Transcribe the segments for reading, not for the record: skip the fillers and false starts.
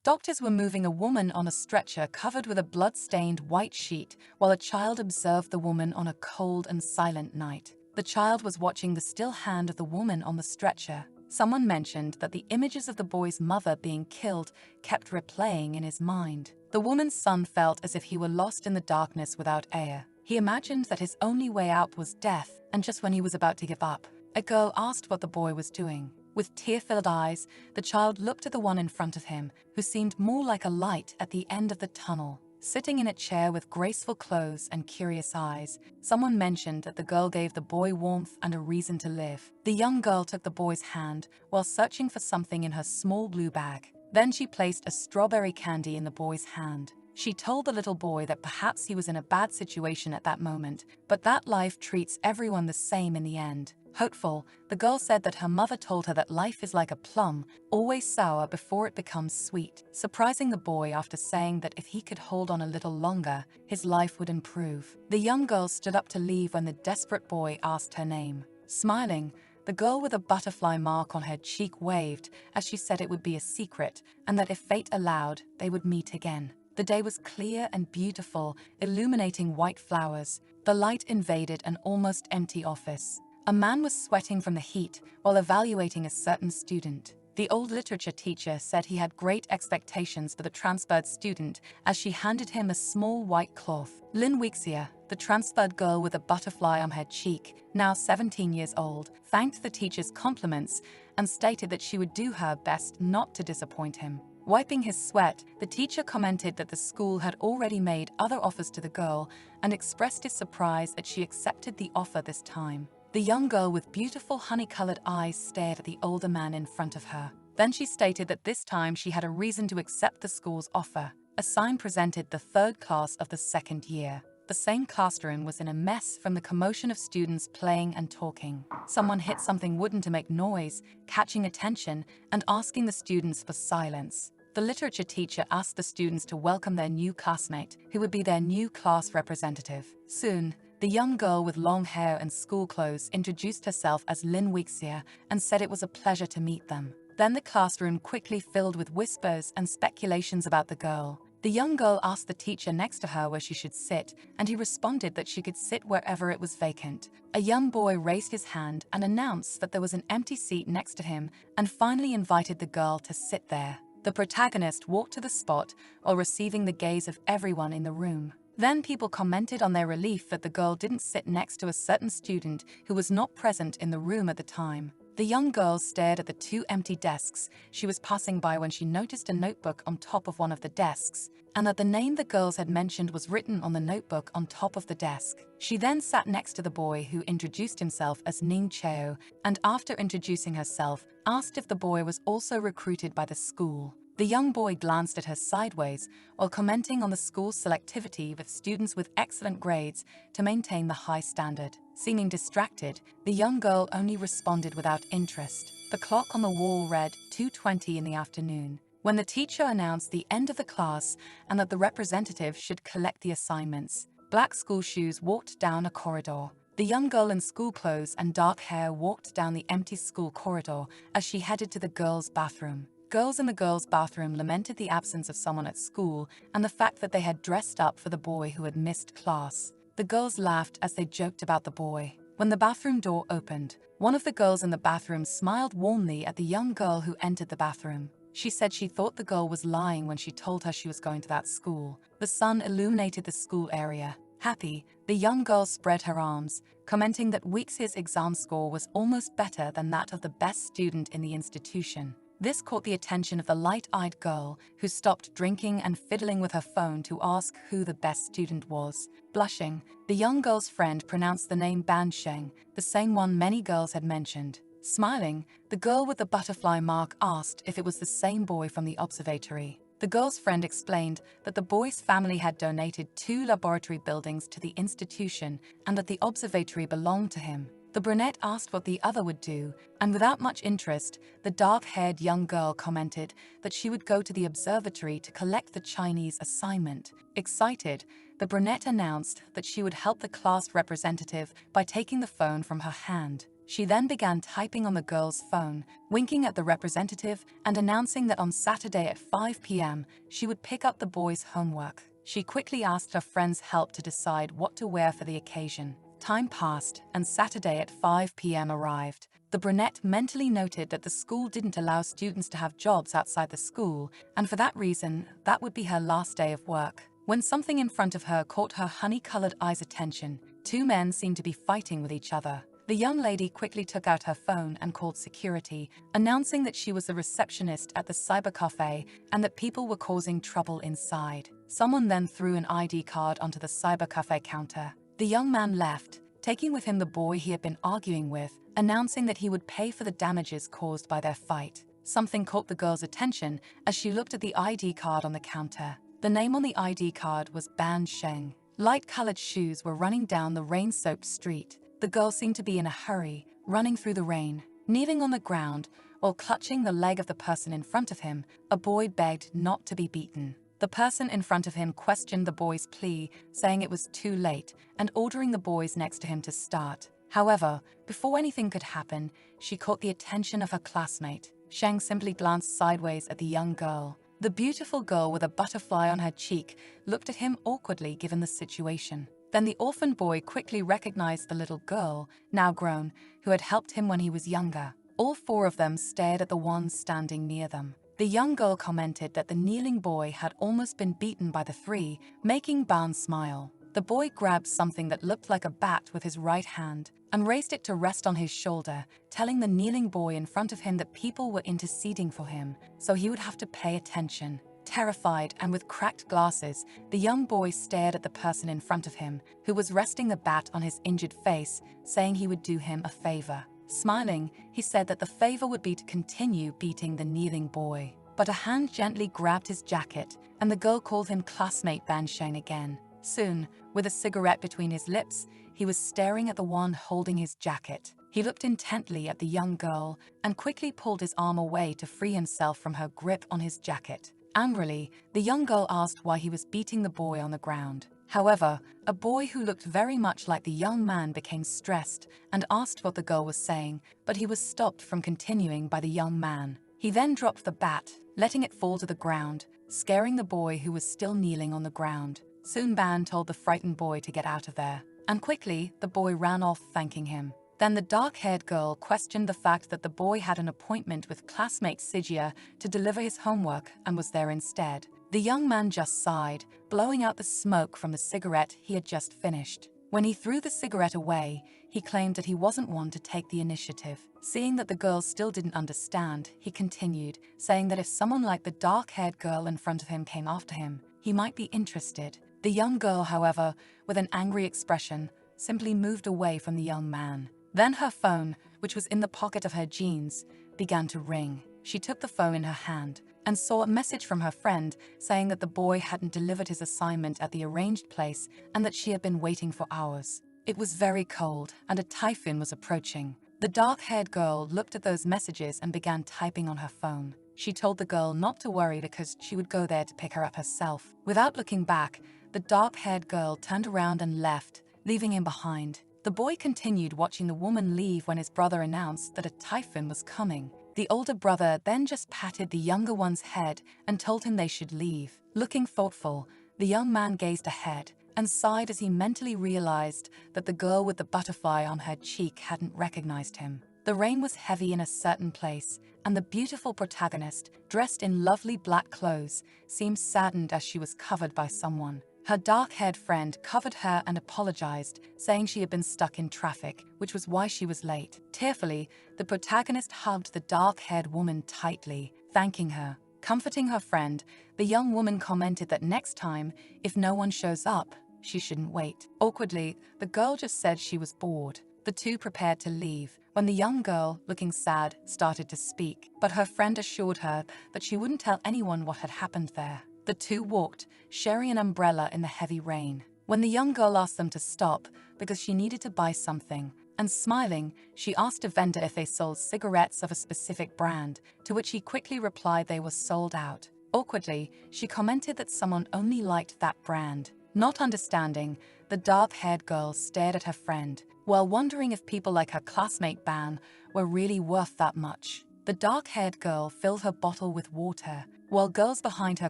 Doctors were moving a woman on a stretcher covered with a blood-stained white sheet while a child observed the woman on a cold and silent night. The child was watching the still hand of the woman on the stretcher. Someone mentioned that the images of the boy's mother being killed kept replaying in his mind. The woman's son felt as if he were lost in the darkness without air. He imagined that his only way out was death, and just when he was about to give up, a girl asked what the boy was doing. With tear-filled eyes, the child looked at the one in front of him, who seemed more like a light at the end of the tunnel. Sitting in a chair with graceful clothes and curious eyes, someone mentioned that the girl gave the boy warmth and a reason to live. The young girl took the boy's hand while searching for something in her small blue bag. Then she placed a strawberry candy in the boy's hand. She told the little boy that perhaps he was in a bad situation at that moment, but that life treats everyone the same in the end. Hopeful, the girl said that her mother told her that life is like a plum, always sour before it becomes sweet, surprising the boy after saying that if he could hold on a little longer, his life would improve. The young girl stood up to leave when the desperate boy asked her name. Smiling, the girl with a butterfly mark on her cheek waved as she said it would be a secret and that if fate allowed, they would meet again. The day was clear and beautiful, illuminating white flowers. The light invaded an almost empty office. A man was sweating from the heat while evaluating a certain student. The old literature teacher said he had great expectations for the transferred student as she handed him a small white cloth. Lin Weixia, the transferred girl with a butterfly on her cheek, now 17 years old, thanked the teacher's compliments and stated that she would do her best not to disappoint him. Wiping his sweat, the teacher commented that the school had already made other offers to the girl and expressed his surprise that she accepted the offer this time. The young girl with beautiful honey-colored eyes stared at the older man in front of her. Then she stated that this time she had a reason to accept the school's offer. A sign presented the third class of the second year. The same classroom was in a mess from the commotion of students playing and talking. Someone hit something wooden to make noise, catching attention and asking the students for silence. The literature teacher asked the students to welcome their new classmate, who would be their new class representative. Soon, the young girl with long hair and school clothes introduced herself as Lin Weixia and said it was a pleasure to meet them. Then the classroom quickly filled with whispers and speculations about the girl. The young girl asked the teacher next to her where she should sit, and he responded that she could sit wherever it was vacant. A young boy raised his hand and announced that there was an empty seat next to him and finally invited the girl to sit there. The protagonist walked to the spot while receiving the gaze of everyone in the room. Then people commented on their relief that the girl didn't sit next to a certain student who was not present in the room at the time. The young girl stared at the two empty desks she was passing by when she noticed a notebook on top of one of the desks, and that the name the girls had mentioned was written on the notebook on top of the desk. She then sat next to the boy who introduced himself as Ning Cheo, and after introducing herself, asked if the boy was also recruited by the school. The young boy glanced at her sideways while commenting on the school's selectivity with students with excellent grades to maintain the high standard. Seeming distracted, the young girl only responded without interest. The clock on the wall read 2:20 in the afternoon, when the teacher announced the end of the class and that the representative should collect the assignments. Black school shoes walked down a corridor. The young girl in school clothes and dark hair walked down the empty school corridor as she headed to the girls' bathroom. Girls in the girls' bathroom lamented the absence of someone at school and the fact that they had dressed up for the boy who had missed class. The girls laughed as they joked about the boy. When the bathroom door opened, one of the girls in the bathroom smiled warmly at the young girl who entered the bathroom. She said she thought the girl was lying when she told her she was going to that school. The sun illuminated the school area. Happy, the young girl spread her arms, commenting that Weixia's exam score was almost better than that of the best student in the institution. This caught the attention of the light-eyed girl, who stopped drinking and fiddling with her phone to ask who the best student was. Blushing, the young girl's friend pronounced the name Ban Sheng, the same one many girls had mentioned. Smiling, the girl with the butterfly mark asked if it was the same boy from the observatory. The girl's friend explained that the boy's family had donated 2 laboratory buildings to the institution and that the observatory belonged to him. The brunette asked what the other would do, and without much interest, the dark-haired young girl commented that she would go to the observatory to collect the Chinese assignment. Excited, the brunette announced that she would help the class representative by taking the phone from her hand. She then began typing on the girl's phone, winking at the representative and announcing that on Saturday at 5 p.m. she would pick up the boy's homework. She quickly asked her friend's help to decide what to wear for the occasion. Time passed, and Saturday at 5 p.m. arrived. The brunette mentally noted that the school didn't allow students to have jobs outside the school, and for that reason, that would be her last day of work. When something in front of her caught her honey-colored eyes' attention, two men seemed to be fighting with each other. The young lady quickly took out her phone and called security, announcing that she was the receptionist at the cyber cafe and that people were causing trouble inside. Someone then threw an ID card onto the cyber cafe counter. The young man left, taking with him the boy he had been arguing with, announcing that he would pay for the damages caused by their fight. Something caught the girl's attention as she looked at the ID card on the counter. The name on the ID card was Ban Sheng. Light-colored shoes were running down the rain-soaked street. The girl seemed to be in a hurry, running through the rain. Kneeling on the ground, while clutching the leg of the person in front of him, a boy begged not to be beaten. The person in front of him questioned the boy's plea, saying it was too late, and ordering the boys next to him to start. However, before anything could happen, she caught the attention of her classmate. Sheng simply glanced sideways at the young girl. The beautiful girl with a butterfly on her cheek looked at him awkwardly given the situation. Then the orphan boy quickly recognized the little girl, now grown, who had helped him when he was younger. All four of them stared at the one standing near them. The young girl commented that the kneeling boy had almost been beaten by the three, making Ban smile. The boy grabbed something that looked like a bat with his right hand and raised it to rest on his shoulder, telling the kneeling boy in front of him that people were interceding for him, so he would have to pay attention. Terrified and with cracked glasses, the young boy stared at the person in front of him, who was resting the bat on his injured face, saying he would do him a favor. Smiling, he said that the favor would be to continue beating the kneeling boy. But a hand gently grabbed his jacket, and the girl called him classmate Ban Sheng again. Soon, with a cigarette between his lips, he was staring at the one holding his jacket. He looked intently at the young girl and quickly pulled his arm away to free himself from her grip on his jacket. Angrily, the young girl asked why he was beating the boy on the ground. However, a boy who looked very much like the young man became stressed and asked what the girl was saying, but he was stopped from continuing by the young man. He then dropped the bat, letting it fall to the ground, scaring the boy who was still kneeling on the ground. Soon Ban told the frightened boy to get out of there, and quickly the boy ran off thanking him. Then the dark-haired girl questioned the fact that the boy had an appointment with classmate Sijia to deliver his homework and was there instead. The young man just sighed, blowing out the smoke from the cigarette he had just finished. When he threw the cigarette away, he claimed that he wasn't one to take the initiative. Seeing that the girl still didn't understand, he continued, saying that if someone like the dark-haired girl in front of him came after him, he might be interested. The young girl, however, with an angry expression, simply moved away from the young man. Then her phone, which was in the pocket of her jeans, began to ring. She took the phone in her hand and saw a message from her friend saying that the boy hadn't delivered his assignment at the arranged place and that she had been waiting for hours. It was very cold and a typhoon was approaching. The dark-haired girl looked at those messages and began typing on her phone. She told the girl not to worry because she would go there to pick her up herself. Without looking back, the dark-haired girl turned around and left, leaving him behind. The boy continued watching the woman leave when his brother announced that a typhoon was coming. The older brother then just patted the younger one's head and told him they should leave. Looking thoughtful, the young man gazed ahead and sighed as he mentally realized that the girl with the butterfly on her cheek hadn't recognized him. The rain was heavy in a certain place, and the beautiful protagonist, dressed in lovely black clothes, seemed saddened as she was covered by someone. Her dark-haired friend covered her and apologized, saying she had been stuck in traffic, which was why she was late. Tearfully, the protagonist hugged the dark-haired woman tightly, thanking her. Comforting her friend, the young woman commented that next time, if no one shows up, she shouldn't wait. Awkwardly, the girl just said she was bored. The two prepared to leave, when the young girl, looking sad, started to speak, but her friend assured her that she wouldn't tell anyone what had happened there. The two walked, sharing an umbrella in the heavy rain. When the young girl asked them to stop because she needed to buy something, and smiling, she asked a vendor if they sold cigarettes of a specific brand, to which he quickly replied they were sold out. Awkwardly, she commented that someone only liked that brand. Not understanding, the dark-haired girl stared at her friend, while wondering if people like her classmate Ban were really worth that much. The dark-haired girl filled her bottle with water, while girls behind her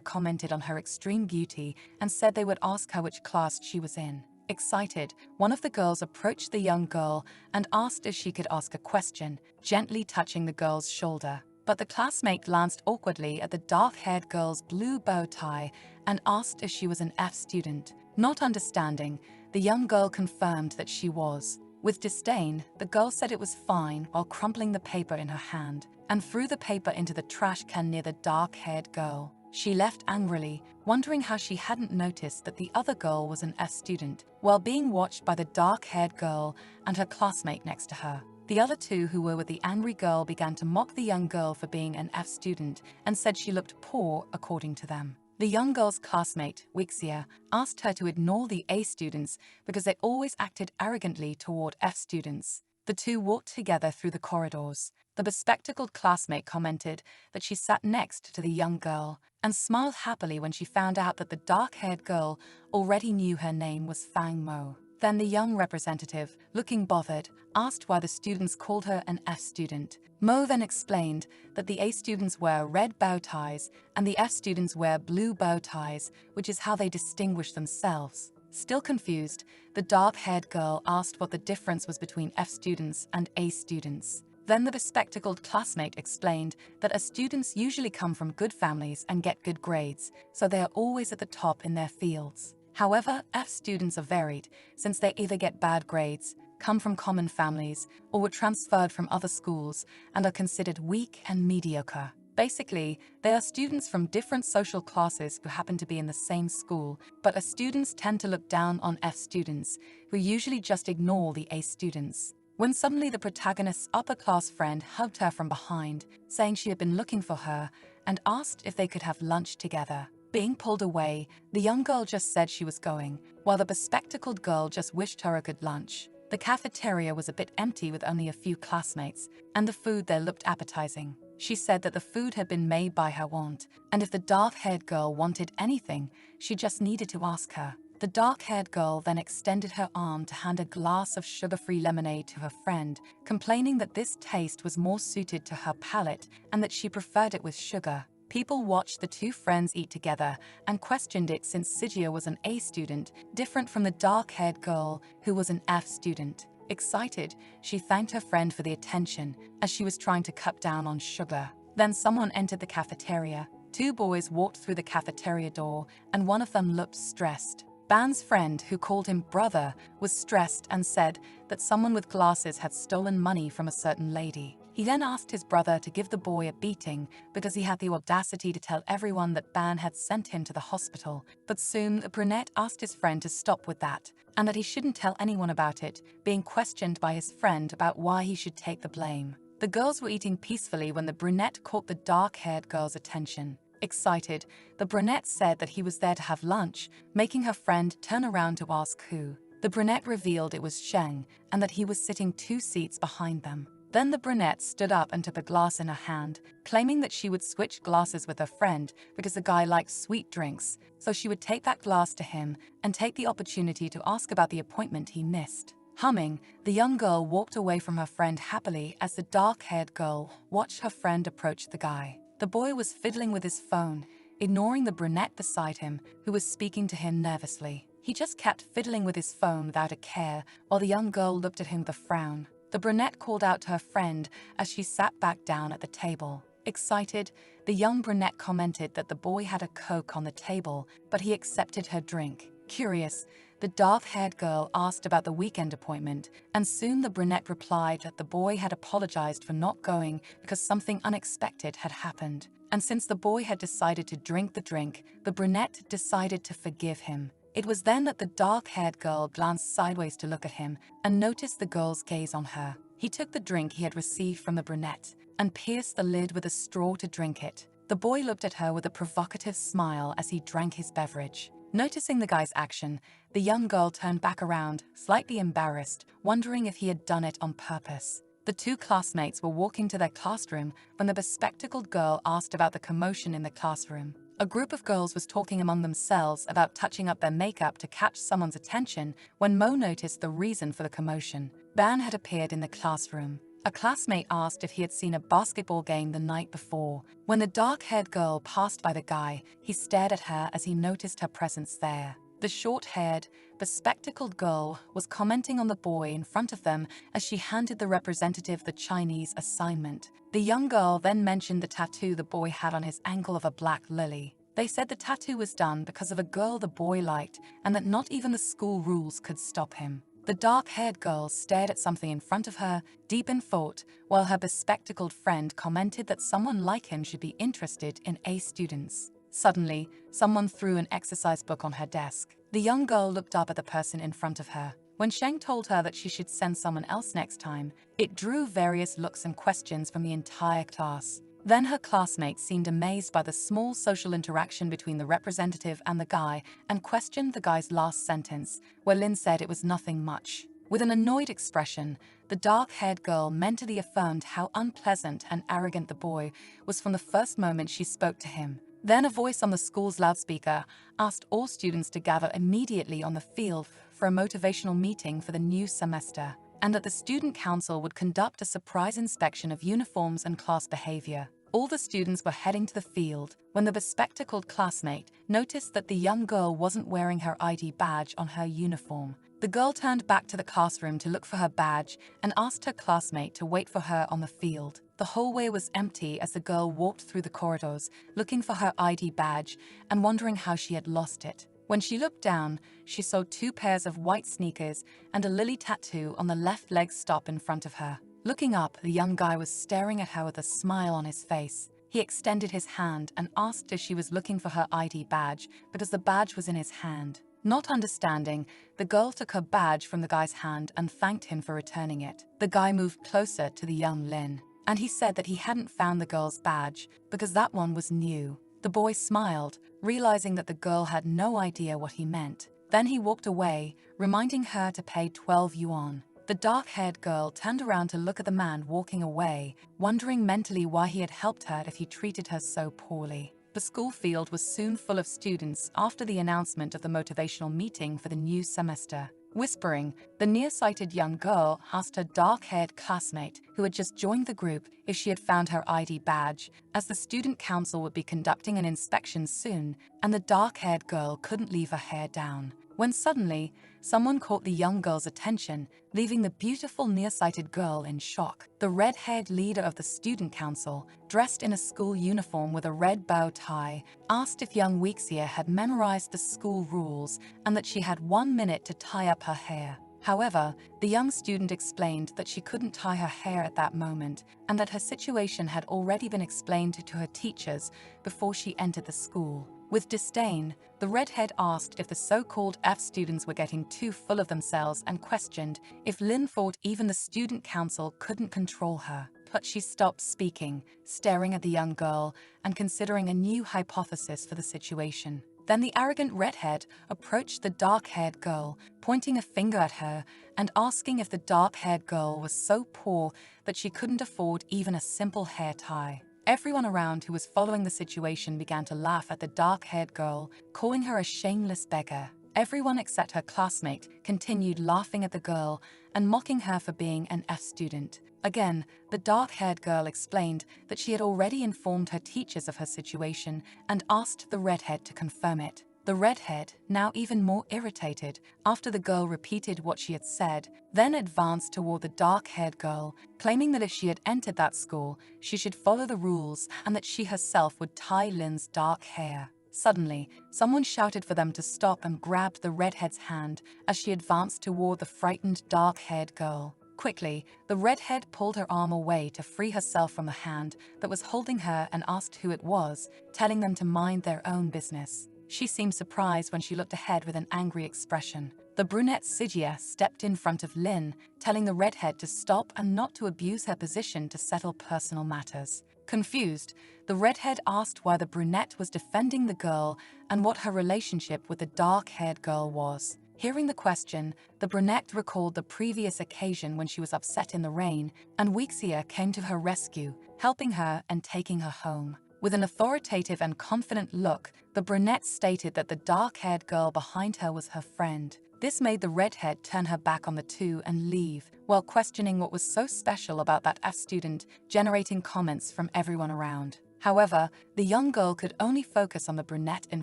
commented on her extreme beauty and said they would ask her which class she was in. Excited, one of the girls approached the young girl and asked if she could ask a question, gently touching the girl's shoulder. But the classmate glanced awkwardly at the dark-haired girl's blue bow tie and asked if she was an F student. Not understanding, the young girl confirmed that she was. With disdain, the girl said it was fine while crumpling the paper in her hand and threw the paper into the trash can near the dark-haired girl. She left angrily, wondering how she hadn't noticed that the other girl was an F student, while being watched by the dark-haired girl and her classmate next to her. The other two who were with the angry girl began to mock the young girl for being an F student and said she looked poor according to them. The young girl's classmate, Wixia, asked her to ignore the A students because they always acted arrogantly toward F students. The two walked together through the corridors. The bespectacled classmate commented that she sat next to the young girl and smiled happily when she found out that the dark-haired girl already knew her name was Fang Mo. Then the young representative, looking bothered, asked why the students called her an F student. Mo then explained that the A students wear red bow ties and the F students wear blue bow ties, which is how they distinguish themselves. Still confused, the dark-haired girl asked what the difference was between F students and A students. Then the bespectacled classmate explained that as students usually come from good families and get good grades, so they are always at the top in their fields. However, F students are varied, since they either get bad grades, come from common families, or were transferred from other schools and are considered weak and mediocre. Basically, they are students from different social classes who happen to be in the same school, but as students tend to look down on F students, who usually just ignore the A students. When suddenly the protagonist's upper-class friend hugged her from behind, saying she had been looking for her, and asked if they could have lunch together. Being pulled away, the young girl just said she was going, while the bespectacled girl just wished her a good lunch. The cafeteria was a bit empty with only a few classmates, and the food there looked appetizing. She said that the food had been made by her aunt, and if the dark-haired girl wanted anything, she just needed to ask her. The dark-haired girl then extended her arm to hand a glass of sugar-free lemonade to her friend, complaining that this taste was more suited to her palate and that she preferred it with sugar. People watched the two friends eat together and questioned it since Sijia was an A student, different from the dark-haired girl who was an F student. Excited, she thanked her friend for the attention as she was trying to cut down on sugar. Then someone entered the cafeteria. Two boys walked through the cafeteria door and one of them looked stressed. Ban's friend, who called him brother, was stressed and said that someone with glasses had stolen money from a certain lady. He then asked his brother to give the boy a beating because he had the audacity to tell everyone that Ban had sent him to the hospital. But soon the brunette asked his friend to stop with that and that he shouldn't tell anyone about it, being questioned by his friend about why he should take the blame. The girls were eating peacefully when the brunette caught the dark-haired girl's attention. Excited, the brunette said that he was there to have lunch, making her friend turn around to ask who. The brunette revealed it was Sheng and that he was sitting 2 seats behind them. Then the brunette stood up and took a glass in her hand, claiming that she would switch glasses with her friend because the guy liked sweet drinks, so she would take that glass to him and take the opportunity to ask about the appointment he missed. Humming, the young girl walked away from her friend happily as the dark-haired girl watched her friend approach the guy. The boy was fiddling with his phone, ignoring the brunette beside him, who was speaking to him nervously. He just kept fiddling with his phone without a care, while the young girl looked at him with a frown. The brunette called out to her friend as she sat back down at the table. Excited, the young brunette commented that the boy had a Coke on the table, but he accepted her drink. Curious, the dark-haired girl asked about the weekend appointment, and soon the brunette replied that the boy had apologized for not going because something unexpected had happened. And since the boy had decided to drink the drink, the brunette decided to forgive him. It was then that the dark-haired girl glanced sideways to look at him and noticed the girl's gaze on her. He took the drink he had received from the brunette and pierced the lid with a straw to drink it. The boy looked at her with a provocative smile as he drank his beverage. Noticing the guy's action, the young girl turned back around, slightly embarrassed, wondering if he had done it on purpose. The two classmates were walking to their classroom when the bespectacled girl asked about the commotion in the classroom. A group of girls was talking among themselves about touching up their makeup to catch someone's attention when Mo noticed the reason for the commotion. Ban had appeared in the classroom. A classmate asked if he had seen a basketball game the night before. When the dark-haired girl passed by the guy, he stared at her as he noticed her presence there. The short-haired, bespectacled girl was commenting on the boy in front of them as she handed the representative the Chinese assignment. The young girl then mentioned the tattoo the boy had on his ankle of a black lily. They said the tattoo was done because of a girl the boy liked and that not even the school rules could stop him. The dark-haired girl stared at something in front of her, deep in thought, while her bespectacled friend commented that someone like him should be interested in A students. Suddenly, someone threw an exercise book on her desk. The young girl looked up at the person in front of her. When Sheng told her that she should send someone else next time, it drew various looks and questions from the entire class. Then her classmates seemed amazed by the small social interaction between the representative and the guy and questioned the guy's last sentence, where Lin said it was nothing much. With an annoyed expression, the dark-haired girl mentally affirmed how unpleasant and arrogant the boy was from the first moment she spoke to him. Then a voice on the school's loudspeaker asked all students to gather immediately on the field for a motivational meeting for the new semester, and that the student council would conduct a surprise inspection of uniforms and class behavior. All the students were heading to the field when the bespectacled classmate noticed that the young girl wasn't wearing her ID badge on her uniform. The girl turned back to the classroom to look for her badge and asked her classmate to wait for her on the field. The hallway was empty as the girl walked through the corridors, looking for her ID badge and wondering how she had lost it. When she looked down, she saw 2 pairs of white sneakers and a lily tattoo on the left leg stop in front of her. Looking up, the young guy was staring at her with a smile on his face. He extended his hand and asked if she was looking for her ID badge because the badge was in his hand. Not understanding, the girl took her badge from the guy's hand and thanked him for returning it. The guy moved closer to the young Lin, and he said that he hadn't found the girl's badge because that one was new. The boy smiled, realizing that the girl had no idea what he meant. Then he walked away, reminding her to pay 12 yuan. The dark-haired girl turned around to look at the man walking away, wondering mentally why he had helped her if he treated her so poorly. The school field was soon full of students after the announcement of the motivational meeting for the new semester. Whispering, the nearsighted young girl asked her dark-haired classmate, who had just joined the group, if she had found her ID badge, as the student council would be conducting an inspection soon, and the dark-haired girl couldn't leave her hair down. When suddenly, someone caught the young girl's attention, leaving the beautiful nearsighted girl in shock. The red-haired leader of the student council, dressed in a school uniform with a red bow tie, asked if young Weixia had memorized the school rules and that she had 1 minute to tie up her hair. However, the young student explained that she couldn't tie her hair at that moment and that her situation had already been explained to her teachers before she entered the school. With disdain, the redhead asked if the so-called F students were getting too full of themselves and questioned if Lin thought even the student council couldn't control her. But she stopped speaking, staring at the young girl and considering a new hypothesis for the situation. Then the arrogant redhead approached the dark-haired girl, pointing a finger at her and asking if the dark-haired girl was so poor that she couldn't afford even a simple hair tie. Everyone around who was following the situation began to laugh at the dark-haired girl, calling her a shameless beggar. Everyone except her classmate continued laughing at the girl and mocking her for being an F student. Again, the dark-haired girl explained that she had already informed her teachers of her situation and asked the redhead to confirm it. The redhead, now even more irritated after the girl repeated what she had said, then advanced toward the dark-haired girl, claiming that if she had entered that school, she should follow the rules and that she herself would tie Lin's dark hair. Suddenly, someone shouted for them to stop and grabbed the redhead's hand as she advanced toward the frightened dark-haired girl. Quickly, the redhead pulled her arm away to free herself from the hand that was holding her and asked who it was, telling them to mind their own business. She seemed surprised when she looked ahead with an angry expression. The brunette Sigia stepped in front of Lin, telling the redhead to stop and not to abuse her position to settle personal matters. Confused, the redhead asked why the brunette was defending the girl and what her relationship with the dark-haired girl was. Hearing the question, the brunette recalled the previous occasion when she was upset in the rain, and Weixia came to her rescue, helping her and taking her home. With an authoritative and confident look, the brunette stated that the dark-haired girl behind her was her friend. This made the redhead turn her back on the two and leave, while questioning what was so special about that student, generating comments from everyone around. However, the young girl could only focus on the brunette in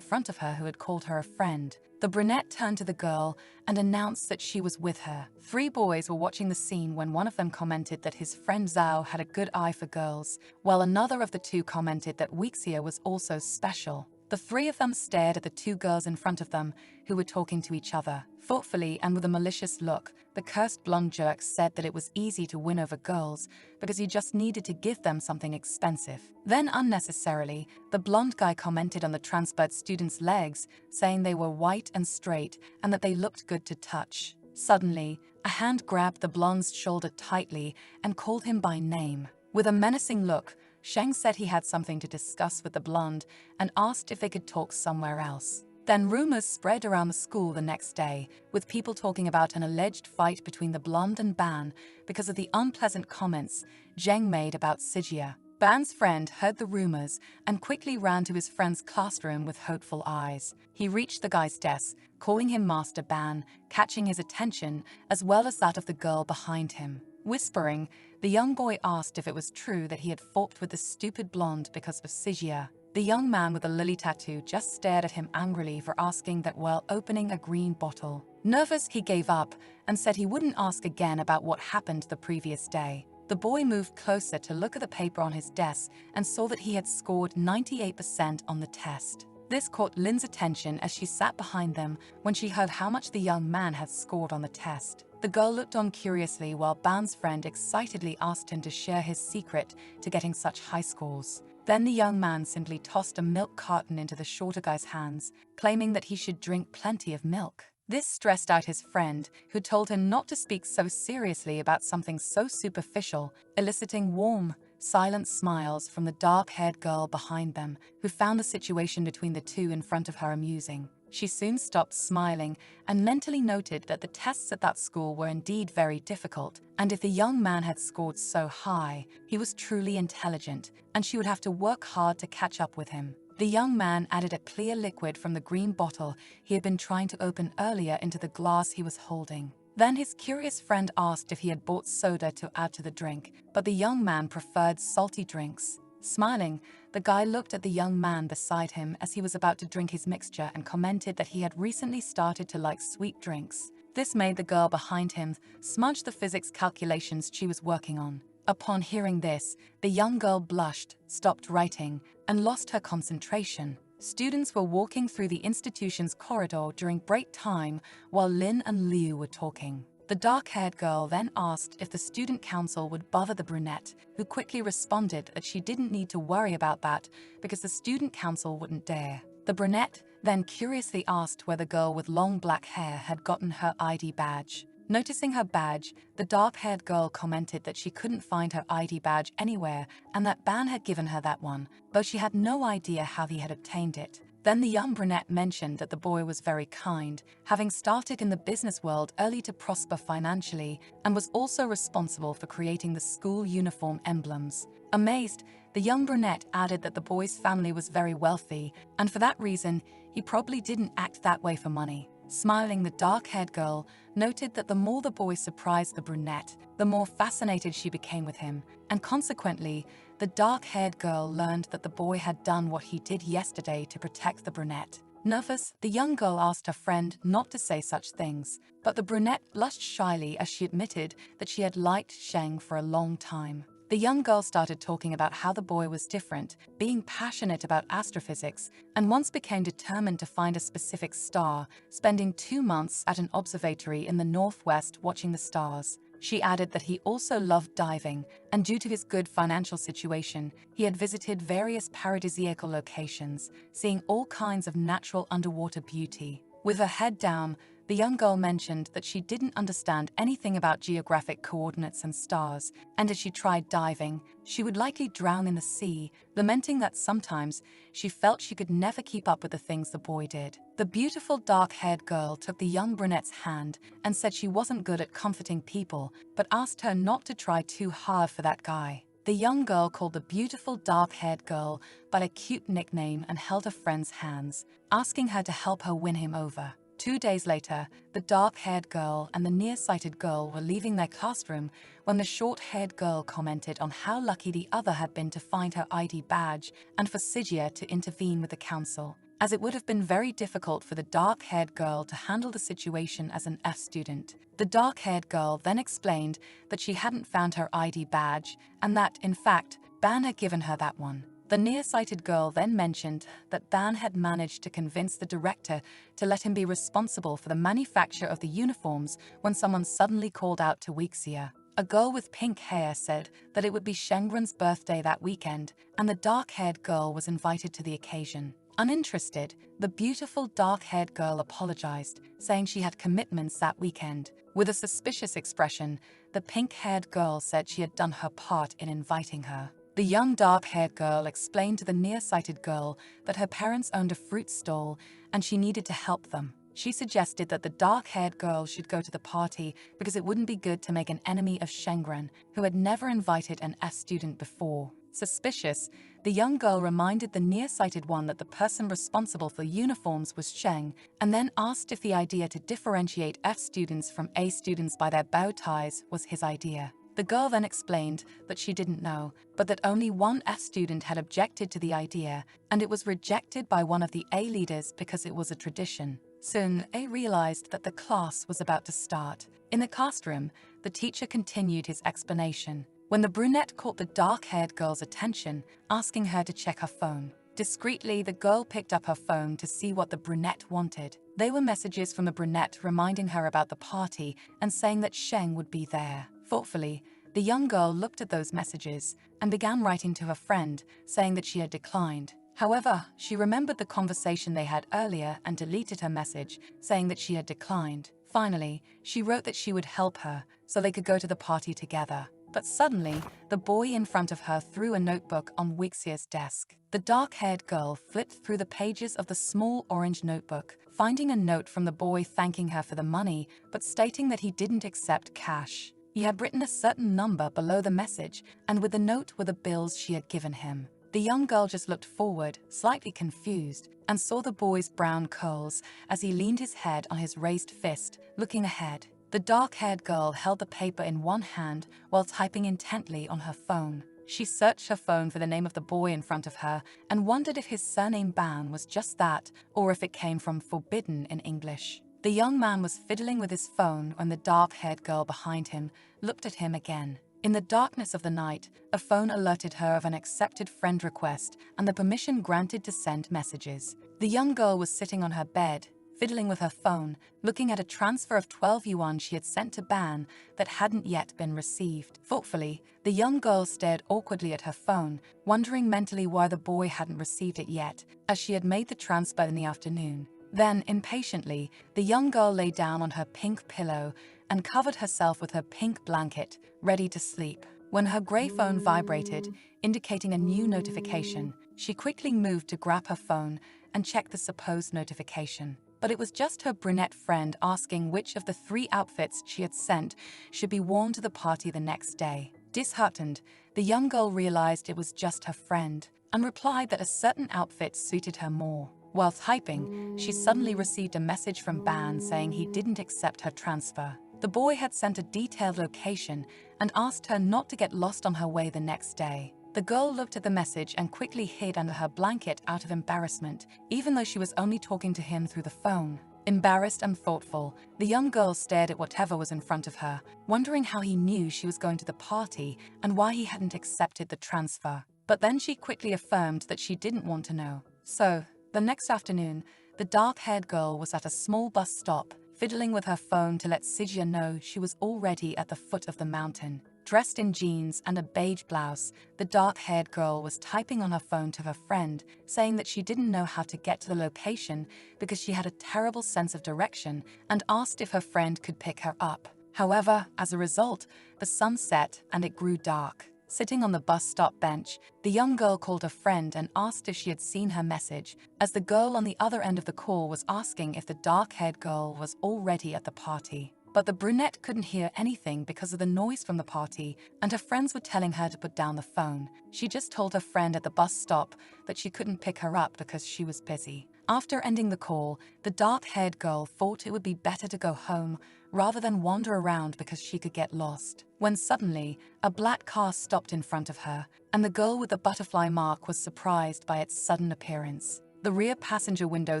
front of her who had called her a friend. The brunette turned to the girl and announced that she was with her. Three boys were watching the scene when one of them commented that his friend Zhao had a good eye for girls, while another of the two commented that Wixia was also special. The three of them stared at the two girls in front of them, who were talking to each other. Thoughtfully and with a malicious look, the cursed blonde jerk said that it was easy to win over girls because you just needed to give them something expensive. Then unnecessarily, the blonde guy commented on the transferred students' legs, saying they were white and straight and that they looked good to touch. Suddenly, a hand grabbed the blonde's shoulder tightly and called him by name. With a menacing look, Sheng said he had something to discuss with the blonde and asked if they could talk somewhere else. Then rumors spread around the school the next day, with people talking about an alleged fight between the blonde and Ban because of the unpleasant comments Zheng made about Sijia. Ban's friend heard the rumors and quickly ran to his friend's classroom with hopeful eyes. He reached the guy's desk, calling him Master Ban, catching his attention as well as that of the girl behind him. Whispering, the young boy asked if it was true that he had fought with the stupid blonde because of Sijia. The young man with the lily tattoo just stared at him angrily for asking that while opening a green bottle. Nervous, he gave up and said he wouldn't ask again about what happened the previous day. The boy moved closer to look at the paper on his desk and saw that he had scored 98% on the test. This caught Lin's attention as she sat behind them when she heard how much the young man had scored on the test. The girl looked on curiously while Ban's friend excitedly asked him to share his secret to getting such high scores. Then the young man simply tossed a milk carton into the shorter guy's hands, claiming that he should drink plenty of milk. This stressed out his friend, who told him not to speak so seriously about something so superficial, eliciting warm, silent smiles from the dark-haired girl behind them, who found the situation between the two in front of her amusing. She soon stopped smiling and mentally noted that the tests at that school were indeed very difficult, and if the young man had scored so high, he was truly intelligent, and she would have to work hard to catch up with him. The young man added a clear liquid from the green bottle he had been trying to open earlier into the glass he was holding. Then his curious friend asked if he had bought soda to add to the drink, but the young man preferred salty drinks. Smiling, the guy looked at the young man beside him as he was about to drink his mixture and commented that he had recently started to like sweet drinks. This made the girl behind him smudge the physics calculations she was working on. Upon hearing this, the young girl blushed, stopped writing, and lost her concentration. Students were walking through the institution's corridor during break time while Lin and Liu were talking. The dark-haired girl then asked if the student council would bother the brunette, who quickly responded that she didn't need to worry about that because the student council wouldn't dare. The brunette then curiously asked where the girl with long black hair had gotten her ID badge. Noticing her badge, the dark-haired girl commented that she couldn't find her ID badge anywhere and that Ban had given her that one, though she had no idea how he had obtained it. Then the young brunette mentioned that the boy was very kind, having started in the business world early to prosper financially, and was also responsible for creating the school uniform emblems. Amazed, the young brunette added that the boy's family was very wealthy, and for that reason, he probably didn't act that way for money. Smiling, the dark-haired girl noted that the more the boy surprised the brunette, the more fascinated she became with him, and consequently, the dark-haired girl learned that the boy had done what he did yesterday to protect the brunette. Nervous, the young girl asked her friend not to say such things, but the brunette blushed shyly as she admitted that she had liked Sheng for a long time. The young girl started talking about how the boy was different, being passionate about astrophysics, and once became determined to find a specific star, spending 2 months at an observatory in the northwest watching the stars. She added that he also loved diving, and due to his good financial situation, he had visited various paradisiacal locations, seeing all kinds of natural underwater beauty. With her head down, the young girl mentioned that she didn't understand anything about geographic coordinates and stars, and as she tried diving, she would likely drown in the sea, lamenting that sometimes she felt she could never keep up with the things the boy did. The beautiful dark-haired girl took the young brunette's hand and said she wasn't good at comforting people, but asked her not to try too hard for that guy. The young girl called the beautiful dark-haired girl by a cute nickname and held her friend's hands, asking her to help her win him over. 2 days later, the dark-haired girl and the nearsighted girl were leaving their classroom when the short-haired girl commented on how lucky the other had been to find her ID badge and for Sijia to intervene with the council, as it would have been very difficult for the dark-haired girl to handle the situation as an F student. The dark-haired girl then explained that she hadn't found her ID badge and that, in fact, Ban had given her that one. The nearsighted girl then mentioned that Ban had managed to convince the director to let him be responsible for the manufacture of the uniforms when someone suddenly called out to Wixia. A girl with pink hair said that it would be Shengren's birthday that weekend, and the dark-haired girl was invited to the occasion. Uninterested, the beautiful dark-haired girl apologized, saying she had commitments that weekend. With a suspicious expression, the pink-haired girl said she had done her part in inviting her. The young dark-haired girl explained to the nearsighted girl that her parents owned a fruit stall and she needed to help them. She suggested that the dark-haired girl should go to the party because it wouldn't be good to make an enemy of Shengren, who had never invited an F student before. Suspicious, the young girl reminded the nearsighted one that the person responsible for uniforms was Sheng, and then asked if the idea to differentiate F students from A students by their bow ties was his idea. The girl then explained that she didn't know, but that only one F student had objected to the idea, and it was rejected by one of the A leaders because it was a tradition. Soon, A realized that the class was about to start. In the classroom, the teacher continued his explanation, when the brunette caught the dark-haired girl's attention, asking her to check her phone. Discreetly, the girl picked up her phone to see what the brunette wanted. They were messages from the brunette reminding her about the party and saying that Sheng would be there. Thoughtfully, the young girl looked at those messages and began writing to her friend, saying that she had declined. However, she remembered the conversation they had earlier and deleted her message, saying that she had declined. Finally, she wrote that she would help her so they could go to the party together. But suddenly, the boy in front of her threw a notebook on Wixia's desk. The dark-haired girl flipped through the pages of the small orange notebook, finding a note from the boy thanking her for the money, but stating that he didn't accept cash. He had written a certain number below the message, and with the note were the bills she had given him. The young girl just looked forward, slightly confused, and saw the boy's brown curls as he leaned his head on his raised fist, looking ahead. The dark-haired girl held the paper in one hand while typing intently on her phone. She searched her phone for the name of the boy in front of her and wondered if his surname Ban was just that or if it came from forbidden in English. The young man was fiddling with his phone when the dark-haired girl behind him looked at him again. In the darkness of the night, a phone alerted her of an accepted friend request and the permission granted to send messages. The young girl was sitting on her bed, fiddling with her phone, looking at a transfer of 12 yuan she had sent to Ban that hadn't yet been received. Thoughtfully, the young girl stared awkwardly at her phone, wondering mentally why the boy hadn't received it yet, as she had made the transfer in the afternoon. Then, impatiently, the young girl lay down on her pink pillow and covered herself with her pink blanket, ready to sleep. When her grey phone vibrated, indicating a new notification, she quickly moved to grab her phone and check the supposed notification. But it was just her brunette friend asking which of the 3 outfits she had sent should be worn to the party the next day. Disheartened, the young girl realized it was just her friend and replied that a certain outfit suited her more. While typing, she suddenly received a message from Ban saying he didn't accept her transfer. The boy had sent a detailed location and asked her not to get lost on her way the next day. The girl looked at the message and quickly hid under her blanket out of embarrassment, even though she was only talking to him through the phone. Embarrassed and thoughtful, the young girl stared at whatever was in front of her, wondering how he knew she was going to the party and why he hadn't accepted the transfer. But then she quickly affirmed that she didn't want to know. So, the next afternoon, the dark-haired girl was at a small bus stop, fiddling with her phone to let Sijia know she was already at the foot of the mountain. Dressed in jeans and a beige blouse, the dark-haired girl was typing on her phone to her friend, saying that she didn't know how to get to the location because she had a terrible sense of direction and asked if her friend could pick her up. However, as a result, the sun set and it grew dark. Sitting on the bus stop bench, the young girl called her friend and asked if she had seen her message, as the girl on the other end of the call was asking if the dark-haired girl was already at the party. But the brunette couldn't hear anything because of the noise from the party, and her friends were telling her to put down the phone. She just told her friend at the bus stop that she couldn't pick her up because she was busy. After ending the call, the dark-haired girl thought it would be better to go home rather than wander around because she could get lost. When suddenly, a black car stopped in front of her, and the girl with the butterfly mark was surprised by its sudden appearance. The rear passenger window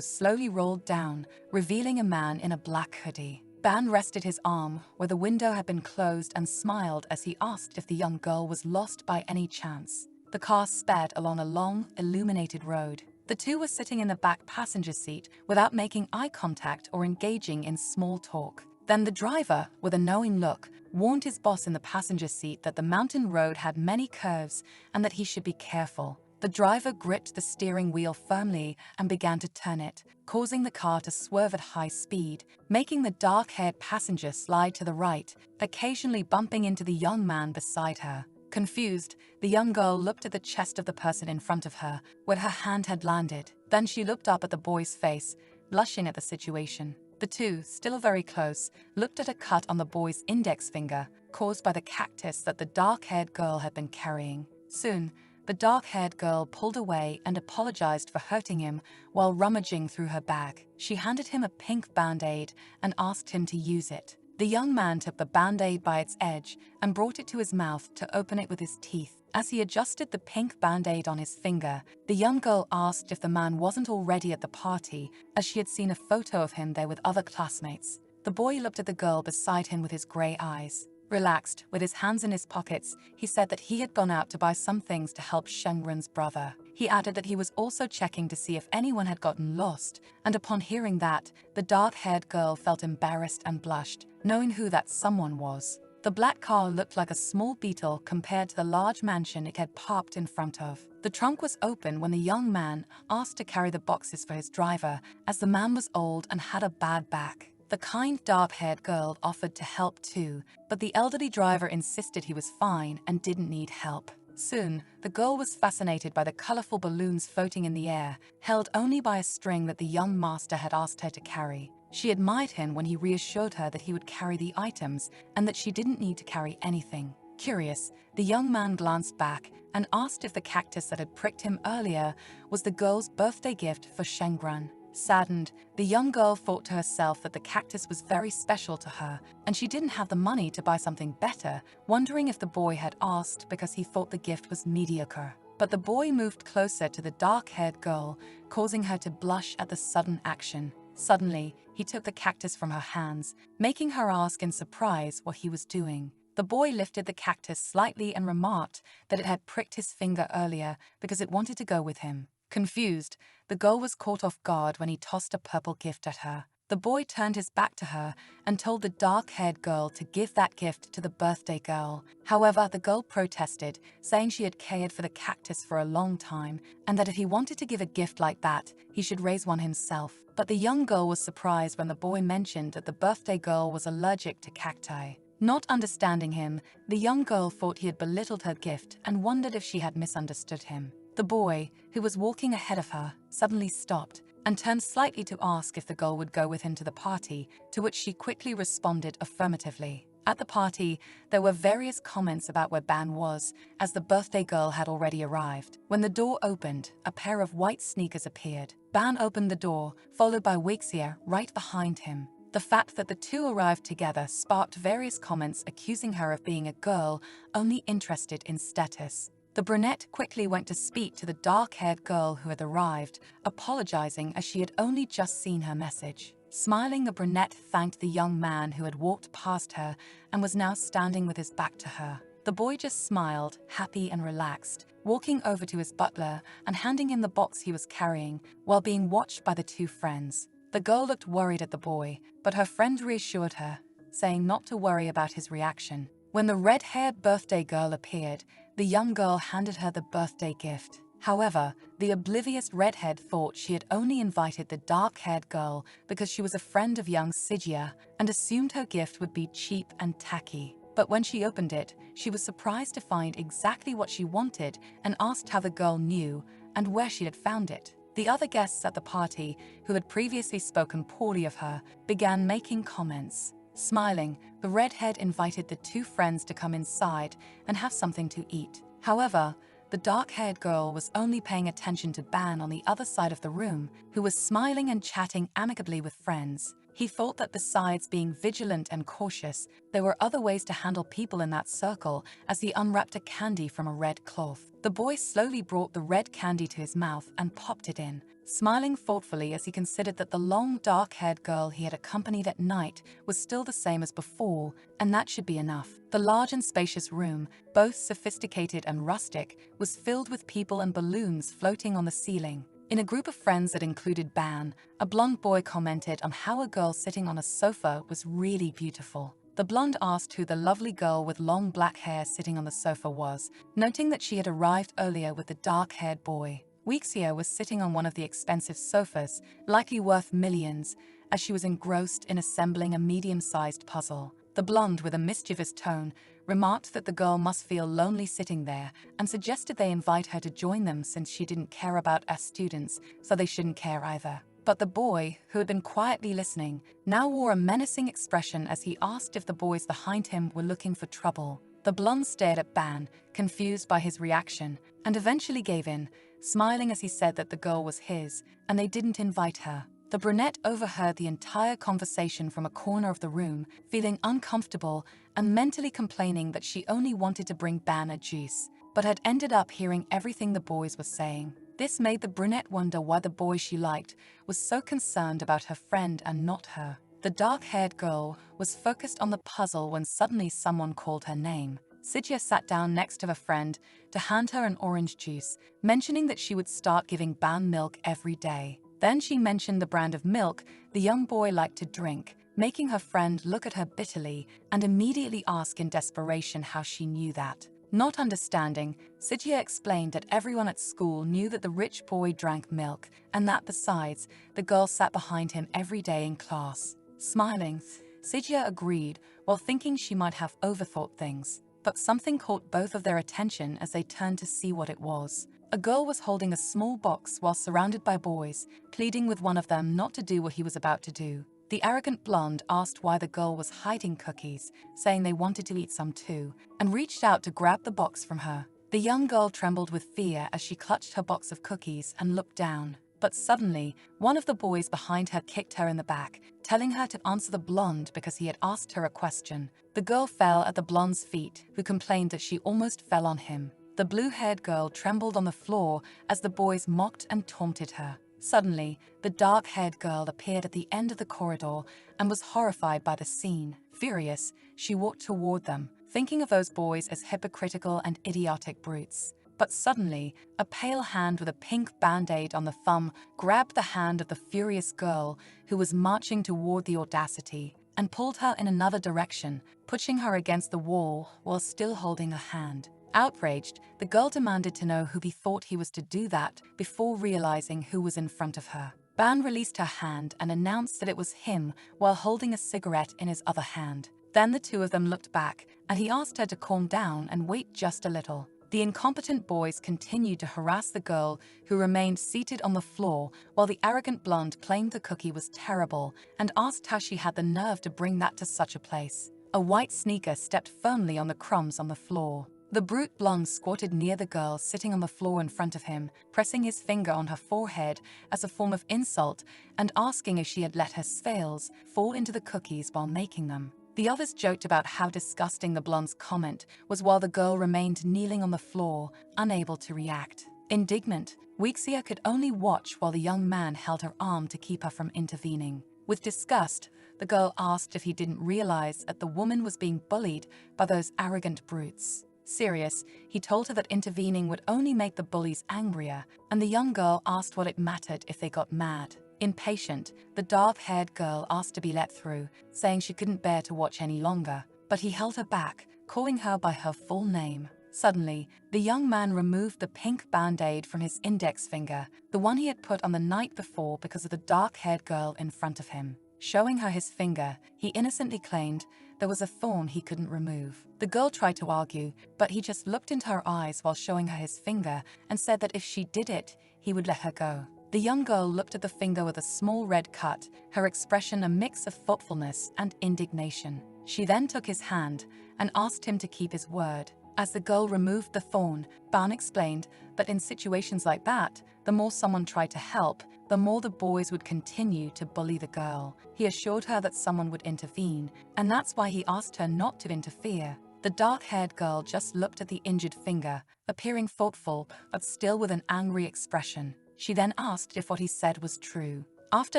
slowly rolled down, revealing a man in a black hoodie. Ban rested his arm where the window had been closed and smiled as he asked if the young girl was lost by any chance. The car sped along a long, illuminated road. The two were sitting in the back passenger seat without making eye contact or engaging in small talk. Then the driver, with a knowing look, warned his boss in the passenger seat that the mountain road had many curves and that he should be careful. The driver gripped the steering wheel firmly and began to turn it, causing the car to swerve at high speed, making the dark-haired passenger slide to the right, occasionally bumping into the young man beside her. Confused, the young girl looked at the chest of the person in front of her, where her hand had landed. Then she looked up at the boy's face, blushing at the situation. The two, still very close, looked at a cut on the boy's index finger, caused by the cactus that the dark-haired girl had been carrying. Soon, the dark-haired girl pulled away and apologized for hurting him while rummaging through her bag. She handed him a pink band-aid and asked him to use it. The young man took the band-aid by its edge and brought it to his mouth to open it with his teeth. As he adjusted the pink band-aid on his finger, the young girl asked if the man wasn't already at the party, as she had seen a photo of him there with other classmates. The boy looked at the girl beside him with his gray eyes. Relaxed, with his hands in his pockets, he said that he had gone out to buy some things to help Shengrun's brother. He added that he was also checking to see if anyone had gotten lost, and upon hearing that, the dark-haired girl felt embarrassed and blushed, knowing who that someone was. The black car looked like a small beetle compared to the large mansion it had parked in front of. The trunk was open when the young man asked to carry the boxes for his driver, as the man was old and had a bad back. The kind dark-haired girl offered to help too, but the elderly driver insisted he was fine and didn't need help. Soon, the girl was fascinated by the colorful balloons floating in the air, held only by a string that the young master had asked her to carry. She admired him when he reassured her that he would carry the items and that she didn't need to carry anything. Curious, the young man glanced back and asked if the cactus that had pricked him earlier was the girl's birthday gift for Shengrun. Saddened, the young girl thought to herself that the cactus was very special to her, and she didn't have the money to buy something better, wondering if the boy had asked because he thought the gift was mediocre. But the boy moved closer to the dark-haired girl, causing her to blush at the sudden action. Suddenly, he took the cactus from her hands, making her ask in surprise what he was doing. The boy lifted the cactus slightly and remarked that it had pricked his finger earlier because it wanted to go with him. Confused, the girl was caught off guard when he tossed a purple gift at her. The boy turned his back to her and told the dark-haired girl to give that gift to the birthday girl. However, the girl protested, saying she had cared for the cactus for a long time and that if he wanted to give a gift like that, he should raise one himself. But the young girl was surprised when the boy mentioned that the birthday girl was allergic to cacti. Not understanding him, the young girl thought he had belittled her gift and wondered if she had misunderstood him. The boy, who was walking ahead of her, suddenly stopped and turned slightly to ask if the girl would go with him to the party, to which she quickly responded affirmatively. At the party, there were various comments about where Ban was, as the birthday girl had already arrived. When the door opened, a pair of white sneakers appeared. Ban opened the door, followed by Wixia right behind him. The fact that the two arrived together sparked various comments accusing her of being a girl only interested in status. The brunette quickly went to speak to the dark-haired girl who had arrived, apologizing as she had only just seen her message. Smiling, the brunette thanked the young man who had walked past her and was now standing with his back to her. The boy just smiled, happy and relaxed, walking over to his butler and handing him the box he was carrying while being watched by the two friends. The girl looked worried at the boy, but her friend reassured her, saying not to worry about his reaction. When the red-haired birthday girl appeared, the young girl handed her the birthday gift. However, the oblivious redhead thought she had only invited the dark-haired girl because she was a friend of young Sijia and assumed her gift would be cheap and tacky. But when she opened it, she was surprised to find exactly what she wanted and asked how the girl knew and where she had found it. The other guests at the party, who had previously spoken poorly of her, began making comments. Smiling, the redhead invited the two friends to come inside and have something to eat. However, the dark-haired girl was only paying attention to Ban on the other side of the room, who was smiling and chatting amicably with friends. He thought that besides being vigilant and cautious, there were other ways to handle people in that circle as he unwrapped a candy from a red cloth. The boy slowly brought the red candy to his mouth and popped it in, smiling thoughtfully as he considered that the long, dark-haired girl he had accompanied at night was still the same as before, and that should be enough. The large and spacious room, both sophisticated and rustic, was filled with people and balloons floating on the ceiling. In a group of friends that included Ban, a blonde boy commented on how a girl sitting on a sofa was really beautiful. The blonde asked who the lovely girl with long black hair sitting on the sofa was, noting that she had arrived earlier with the dark-haired boy. Weexia was sitting on one of the expensive sofas, likely worth millions, as she was engrossed in assembling a medium-sized puzzle. The blonde, with a mischievous tone, remarked that the girl must feel lonely sitting there and suggested they invite her to join them since she didn't care about us students, so they shouldn't care either. But the boy, who had been quietly listening, now wore a menacing expression as he asked if the boys behind him were looking for trouble. The blonde stared at Ban, confused by his reaction, and eventually gave in, smiling as he said that the girl was his, and they didn't invite her. The brunette overheard the entire conversation from a corner of the room, feeling uncomfortable and mentally complaining that she only wanted to bring Ban a juice, but had ended up hearing everything the boys were saying. This made the brunette wonder why the boy she liked was so concerned about her friend and not her. The dark-haired girl was focused on the puzzle when suddenly someone called her name. Sijia sat down next to her friend to hand her an orange juice, mentioning that she would start giving Ban milk every day. Then she mentioned the brand of milk the young boy liked to drink, making her friend look at her bitterly and immediately ask in desperation how she knew that. Not understanding, Sijia explained that everyone at school knew that the rich boy drank milk, and that besides, the girl sat behind him every day in class. Smiling, Sijia agreed, while thinking she might have overthought things. But something caught both of their attention as they turned to see what it was. A girl was holding a small box while surrounded by boys, pleading with one of them not to do what he was about to do. The arrogant blonde asked why the girl was hiding cookies, saying they wanted to eat some too, and reached out to grab the box from her. The young girl trembled with fear as she clutched her box of cookies and looked down. But suddenly, one of the boys behind her kicked her in the back, telling her to answer the blonde because he had asked her a question. The girl fell at the blonde's feet, who complained that she almost fell on him. The blue-haired girl trembled on the floor as the boys mocked and taunted her. Suddenly, the dark-haired girl appeared at the end of the corridor and was horrified by the scene. Furious, she walked toward them, thinking of those boys as hypocritical and idiotic brutes. But suddenly, a pale hand with a pink band-aid on the thumb grabbed the hand of the furious girl who was marching toward the audacity and pulled her in another direction, pushing her against the wall while still holding her hand. Outraged, the girl demanded to know who he thought he was to do that before realizing who was in front of her. Ban released her hand and announced that it was him while holding a cigarette in his other hand. Then the two of them looked back, and he asked her to calm down and wait just a little. The incompetent boys continued to harass the girl, who remained seated on the floor, while the arrogant blonde claimed the cookie was terrible and asked how she had the nerve to bring that to such a place. A white sneaker stepped firmly on the crumbs on the floor. The brute blonde squatted near the girl sitting on the floor in front of him, pressing his finger on her forehead as a form of insult and asking if she had let her scales fall into the cookies while making them. The others joked about how disgusting the blonde's comment was while the girl remained kneeling on the floor, unable to react. Indignant, Weexia could only watch while the young man held her arm to keep her from intervening. With disgust, the girl asked if he didn't realize that the woman was being bullied by those arrogant brutes. Serious, he told her that intervening would only make the bullies angrier, and the young girl asked what it mattered if they got mad. Impatient, the dark-haired girl asked to be let through, saying she couldn't bear to watch any longer, but he held her back, calling her by her full name. Suddenly, the young man removed the pink band-aid from his index finger, the one he had put on the night before because of the dark-haired girl in front of him. Showing her his finger, he innocently claimed there was a thorn he couldn't remove. The girl tried to argue, but he just looked into her eyes while showing her his finger and said that if she did it, he would let her go. The young girl looked at the finger with a small red cut, her expression a mix of thoughtfulness and indignation. She then took his hand and asked him to keep his word. As the girl removed the thorn, Ban explained that in situations like that, the more someone tried to help, the more the boys would continue to bully the girl. He assured her that someone would intervene, and that's why he asked her not to interfere. The dark-haired girl just looked at the injured finger, appearing thoughtful but still with an angry expression. She then asked if what he said was true. After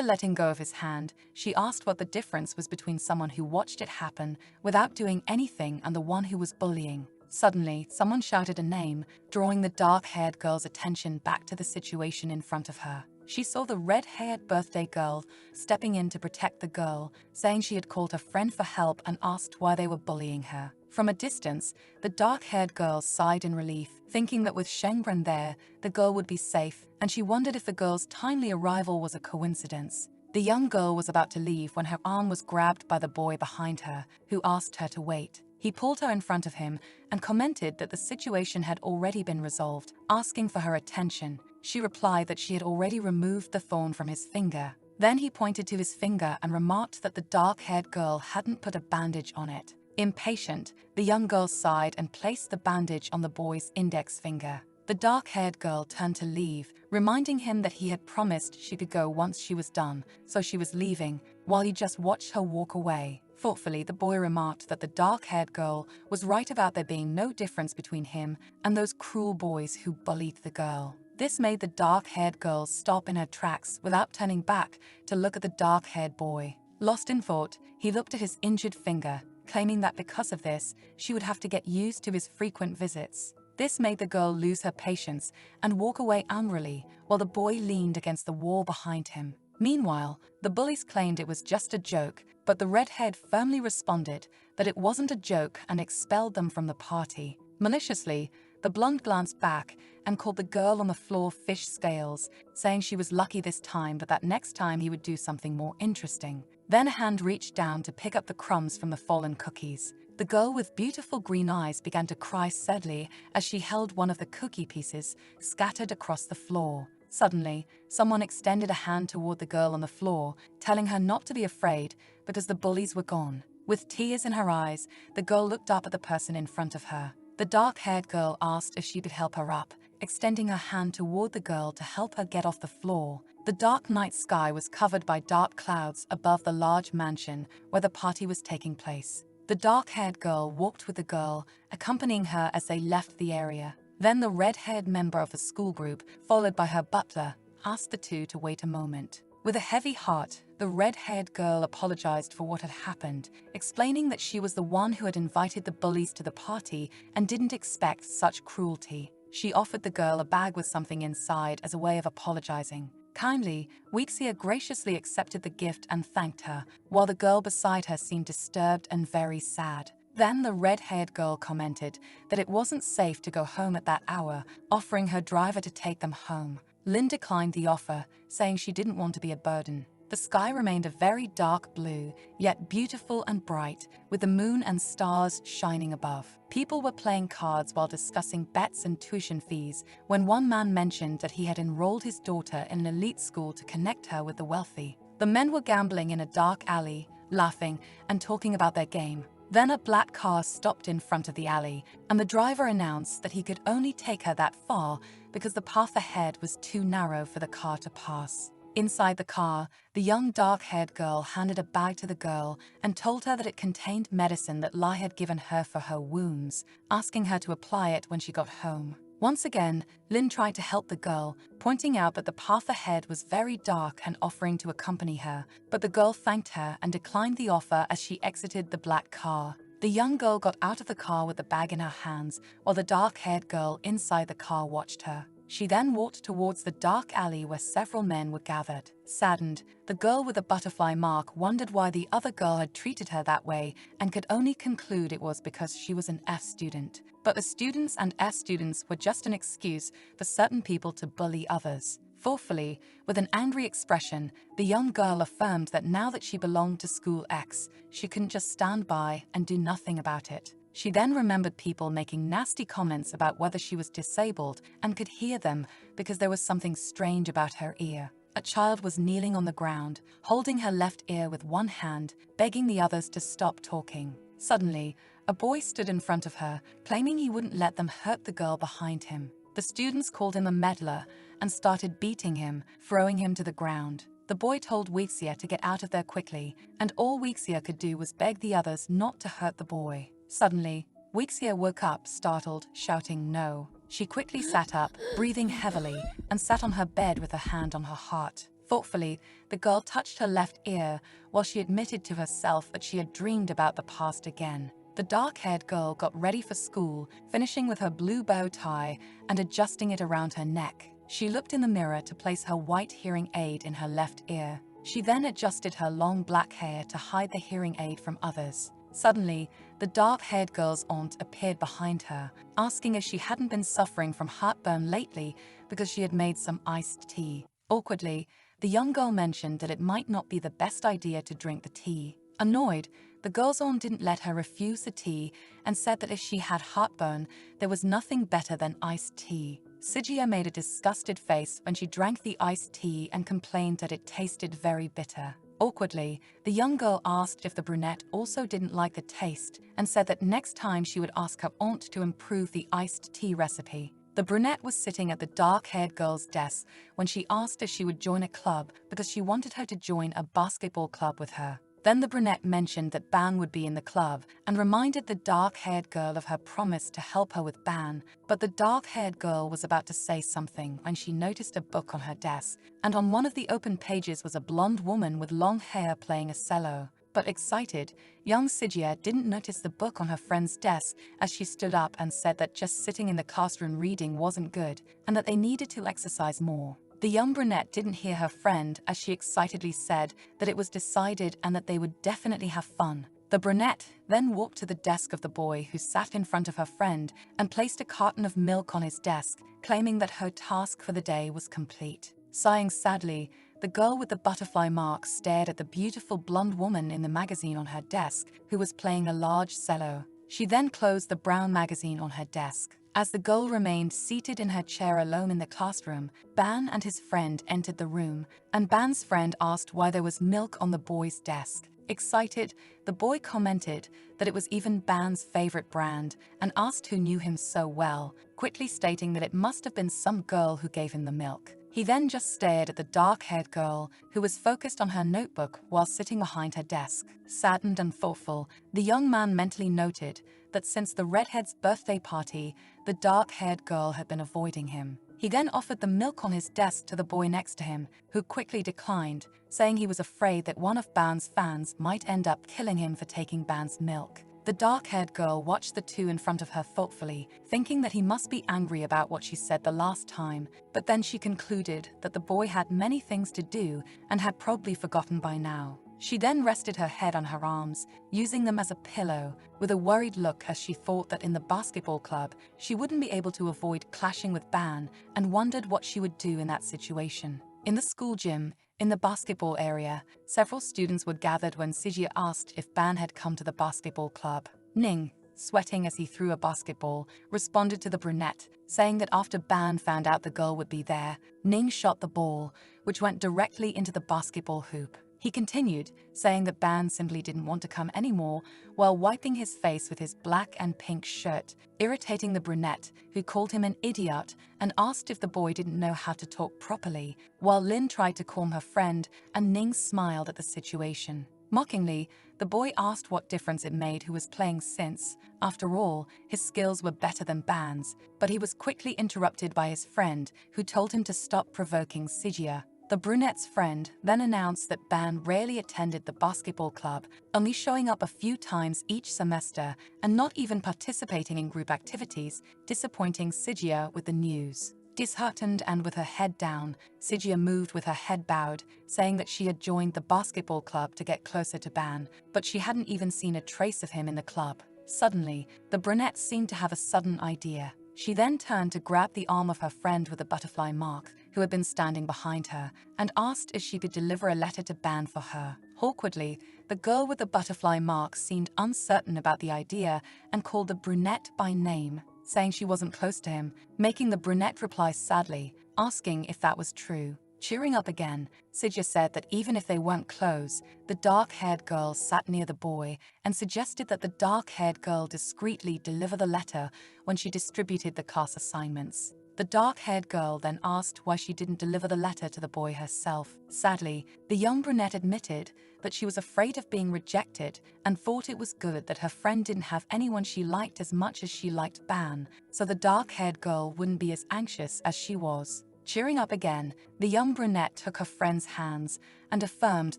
letting go of his hand, she asked what the difference was between someone who watched it happen without doing anything and the one who was bullying. Suddenly, someone shouted a name, drawing the dark-haired girl's attention back to the situation in front of her. She saw the red-haired birthday girl stepping in to protect the girl, saying she had called her friend for help and asked why they were bullying her. From a distance, the dark-haired girl sighed in relief, thinking that with Shengbren there, the girl would be safe, and she wondered if the girl's timely arrival was a coincidence. The young girl was about to leave when her arm was grabbed by the boy behind her, who asked her to wait. He pulled her in front of him and commented that the situation had already been resolved, asking for her attention. She replied that she had already removed the thorn from his finger. Then he pointed to his finger and remarked that the dark-haired girl hadn't put a bandage on it. Impatient, the young girl sighed and placed the bandage on the boy's index finger. The dark-haired girl turned to leave, reminding him that he had promised she could go once she was done, so she was leaving, while he just watched her walk away. Thoughtfully, the boy remarked that the dark-haired girl was right about there being no difference between him and those cruel boys who bullied the girl. This made the dark-haired girl stop in her tracks without turning back to look at the dark-haired boy. Lost in thought, he looked at his injured finger, claiming that because of this, she would have to get used to his frequent visits. This made the girl lose her patience and walk away angrily, while the boy leaned against the wall behind him. Meanwhile, the bullies claimed it was just a joke, but the redhead firmly responded that it wasn't a joke and expelled them from the party. Maliciously, the blonde glanced back and called the girl on the floor fish scales, saying she was lucky this time but that next time he would do something more interesting. Then a hand reached down to pick up the crumbs from the fallen cookies. The girl with beautiful green eyes began to cry sadly as she held one of the cookie pieces scattered across the floor. Suddenly, someone extended a hand toward the girl on the floor, telling her not to be afraid because the bullies were gone. With tears in her eyes, the girl looked up at the person in front of her. The dark-haired girl asked if she could help her up, extending her hand toward the girl to help her get off the floor. The dark night sky was covered by dark clouds above the large mansion where the party was taking place. The dark-haired girl walked with the girl, accompanying her as they left the area. Then the red-haired member of the school group, followed by her butler, asked the two to wait a moment. With a heavy heart, the red-haired girl apologized for what had happened, explaining that she was the one who had invited the bullies to the party and didn't expect such cruelty. She offered the girl a bag with something inside as a way of apologizing. Kindly, Weexia graciously accepted the gift and thanked her, while the girl beside her seemed disturbed and very sad. Then the red-haired girl commented that it wasn't safe to go home at that hour, offering her driver to take them home. Lynn declined the offer, saying she didn't want to be a burden. The sky remained a very dark blue, yet beautiful and bright, with the moon and stars shining above. People were playing cards while discussing bets and tuition fees, when one man mentioned that he had enrolled his daughter in an elite school to connect her with the wealthy. The men were gambling in a dark alley, laughing and talking about their game. Then a black car stopped in front of the alley, and the driver announced that he could only take her that far because the path ahead was too narrow for the car to pass. Inside the car, the young dark-haired girl handed a bag to the girl and told her that it contained medicine that Lai had given her for her wounds, asking her to apply it when she got home. Once again, Lin tried to help the girl, pointing out that the path ahead was very dark and offering to accompany her, but the girl thanked her and declined the offer as she exited the black car. The young girl got out of the car with the bag in her hands, while the dark-haired girl inside the car watched her. She then walked towards the dark alley where several men were gathered. Saddened, the girl with the butterfly mark wondered why the other girl had treated her that way and could only conclude it was because she was an F student. But the students and F students were just an excuse for certain people to bully others. Thoughtfully, with an angry expression, the young girl affirmed that now that she belonged to School X, she couldn't just stand by and do nothing about it. She then remembered people making nasty comments about whether she was disabled and could hear them because there was something strange about her ear. A child was kneeling on the ground, holding her left ear with one hand, begging the others to stop talking. Suddenly, a boy stood in front of her, claiming he wouldn't let them hurt the girl behind him. The students called him a meddler and started beating him, throwing him to the ground. The boy told Weixia to get out of there quickly, and all Weixia could do was beg the others not to hurt the boy. Suddenly, Weixia woke up, startled, shouting no. She quickly sat up, breathing heavily, and sat on her bed with her hand on her heart. Thoughtfully, the girl touched her left ear while she admitted to herself that she had dreamed about the past again. The dark-haired girl got ready for school, finishing with her blue bow tie and adjusting it around her neck. She looked in the mirror to place her white hearing aid in her left ear. She then adjusted her long black hair to hide the hearing aid from others. Suddenly, the dark-haired girl's aunt appeared behind her, asking if she hadn't been suffering from heartburn lately because she had made some iced tea. Awkwardly, the young girl mentioned that it might not be the best idea to drink the tea. Annoyed, the girl's aunt didn't let her refuse the tea and said that if she had heartburn, there was nothing better than iced tea. Sijia made a disgusted face when she drank the iced tea and complained that it tasted very bitter. Awkwardly, the young girl asked if the brunette also didn't like the taste and said that next time she would ask her aunt to improve the iced tea recipe. The brunette was sitting at the dark-haired girl's desk when she asked if she would join a club because she wanted her to join a basketball club with her. Then the brunette mentioned that Ban would be in the club and reminded the dark-haired girl of her promise to help her with Ban, but the dark-haired girl was about to say something when she noticed a book on her desk, and on one of the open pages was a blonde woman with long hair playing a cello. But excited, young Sijia didn't notice the book on her friend's desk as she stood up and said that just sitting in the classroom reading wasn't good and that they needed to exercise more. The young brunette didn't hear her friend as she excitedly said that it was decided and that they would definitely have fun. The brunette then walked to the desk of the boy who sat in front of her friend and placed a carton of milk on his desk, claiming that her task for the day was complete. Sighing sadly, the girl with the butterfly mark stared at the beautiful blonde woman in the magazine on her desk who was playing a large cello. She then closed the brown magazine on her desk. As the girl remained seated in her chair alone in the classroom, Ban and his friend entered the room, and Ban's friend asked why there was milk on the boy's desk. Excited, the boy commented that it was even Ban's favorite brand and asked who knew him so well, quickly stating that it must have been some girl who gave him the milk. He then just stared at the dark-haired girl, who was focused on her notebook while sitting behind her desk. Saddened and thoughtful, the young man mentally noted that since the redhead's birthday party, the dark-haired girl had been avoiding him. He then offered the milk on his desk to the boy next to him, who quickly declined, saying he was afraid that one of Ban's fans might end up killing him for taking Ban's milk. The dark-haired girl watched the two in front of her thoughtfully, thinking that he must be angry about what she said the last time, but then she concluded that the boy had many things to do and had probably forgotten by now. She then rested her head on her arms, using them as a pillow, with a worried look as she thought that in the basketball club, she wouldn't be able to avoid clashing with Ban and wondered what she would do in that situation. In the school gym, in the basketball area, several students were gathered when Sijia asked if Ban had come to the basketball club. Ning, sweating as he threw a basketball, responded to the brunette, saying that after Ban found out the girl would be there, Ning shot the ball, which went directly into the basketball hoop. He continued, saying that Ban simply didn't want to come anymore while wiping his face with his black and pink shirt, irritating the brunette, who called him an idiot and asked if the boy didn't know how to talk properly, while Lin tried to calm her friend and Ning smiled at the situation. Mockingly, the boy asked what difference it made who was playing since, after all, his skills were better than Ban's, but he was quickly interrupted by his friend, who told him to stop provoking Sijia. The brunette's friend then announced that Ban rarely attended the basketball club, only showing up a few times each semester and not even participating in group activities, disappointing Sijia with the news. Disheartened and with her head down, Sijia moved with her head bowed, saying that she had joined the basketball club to get closer to Ban, but she hadn't even seen a trace of him in the club. Suddenly, the brunette seemed to have a sudden idea. She then turned to grab the arm of her friend with the butterfly mark, who had been standing behind her, and asked if she could deliver a letter to Ban for her. Awkwardly, the girl with the butterfly mark seemed uncertain about the idea and called the brunette by name, saying she wasn't close to him, making the brunette reply sadly, asking if that was true. Cheering up again, Sijia said that even if they weren't close, the dark-haired girl sat near the boy and suggested that the dark-haired girl discreetly deliver the letter when she distributed the class assignments. The dark-haired girl then asked why she didn't deliver the letter to the boy herself. Sadly, the young brunette admitted that she was afraid of being rejected and thought it was good that her friend didn't have anyone she liked as much as she liked Ban, so the dark-haired girl wouldn't be as anxious as she was. Cheering up again, the young brunette took her friend's hands and affirmed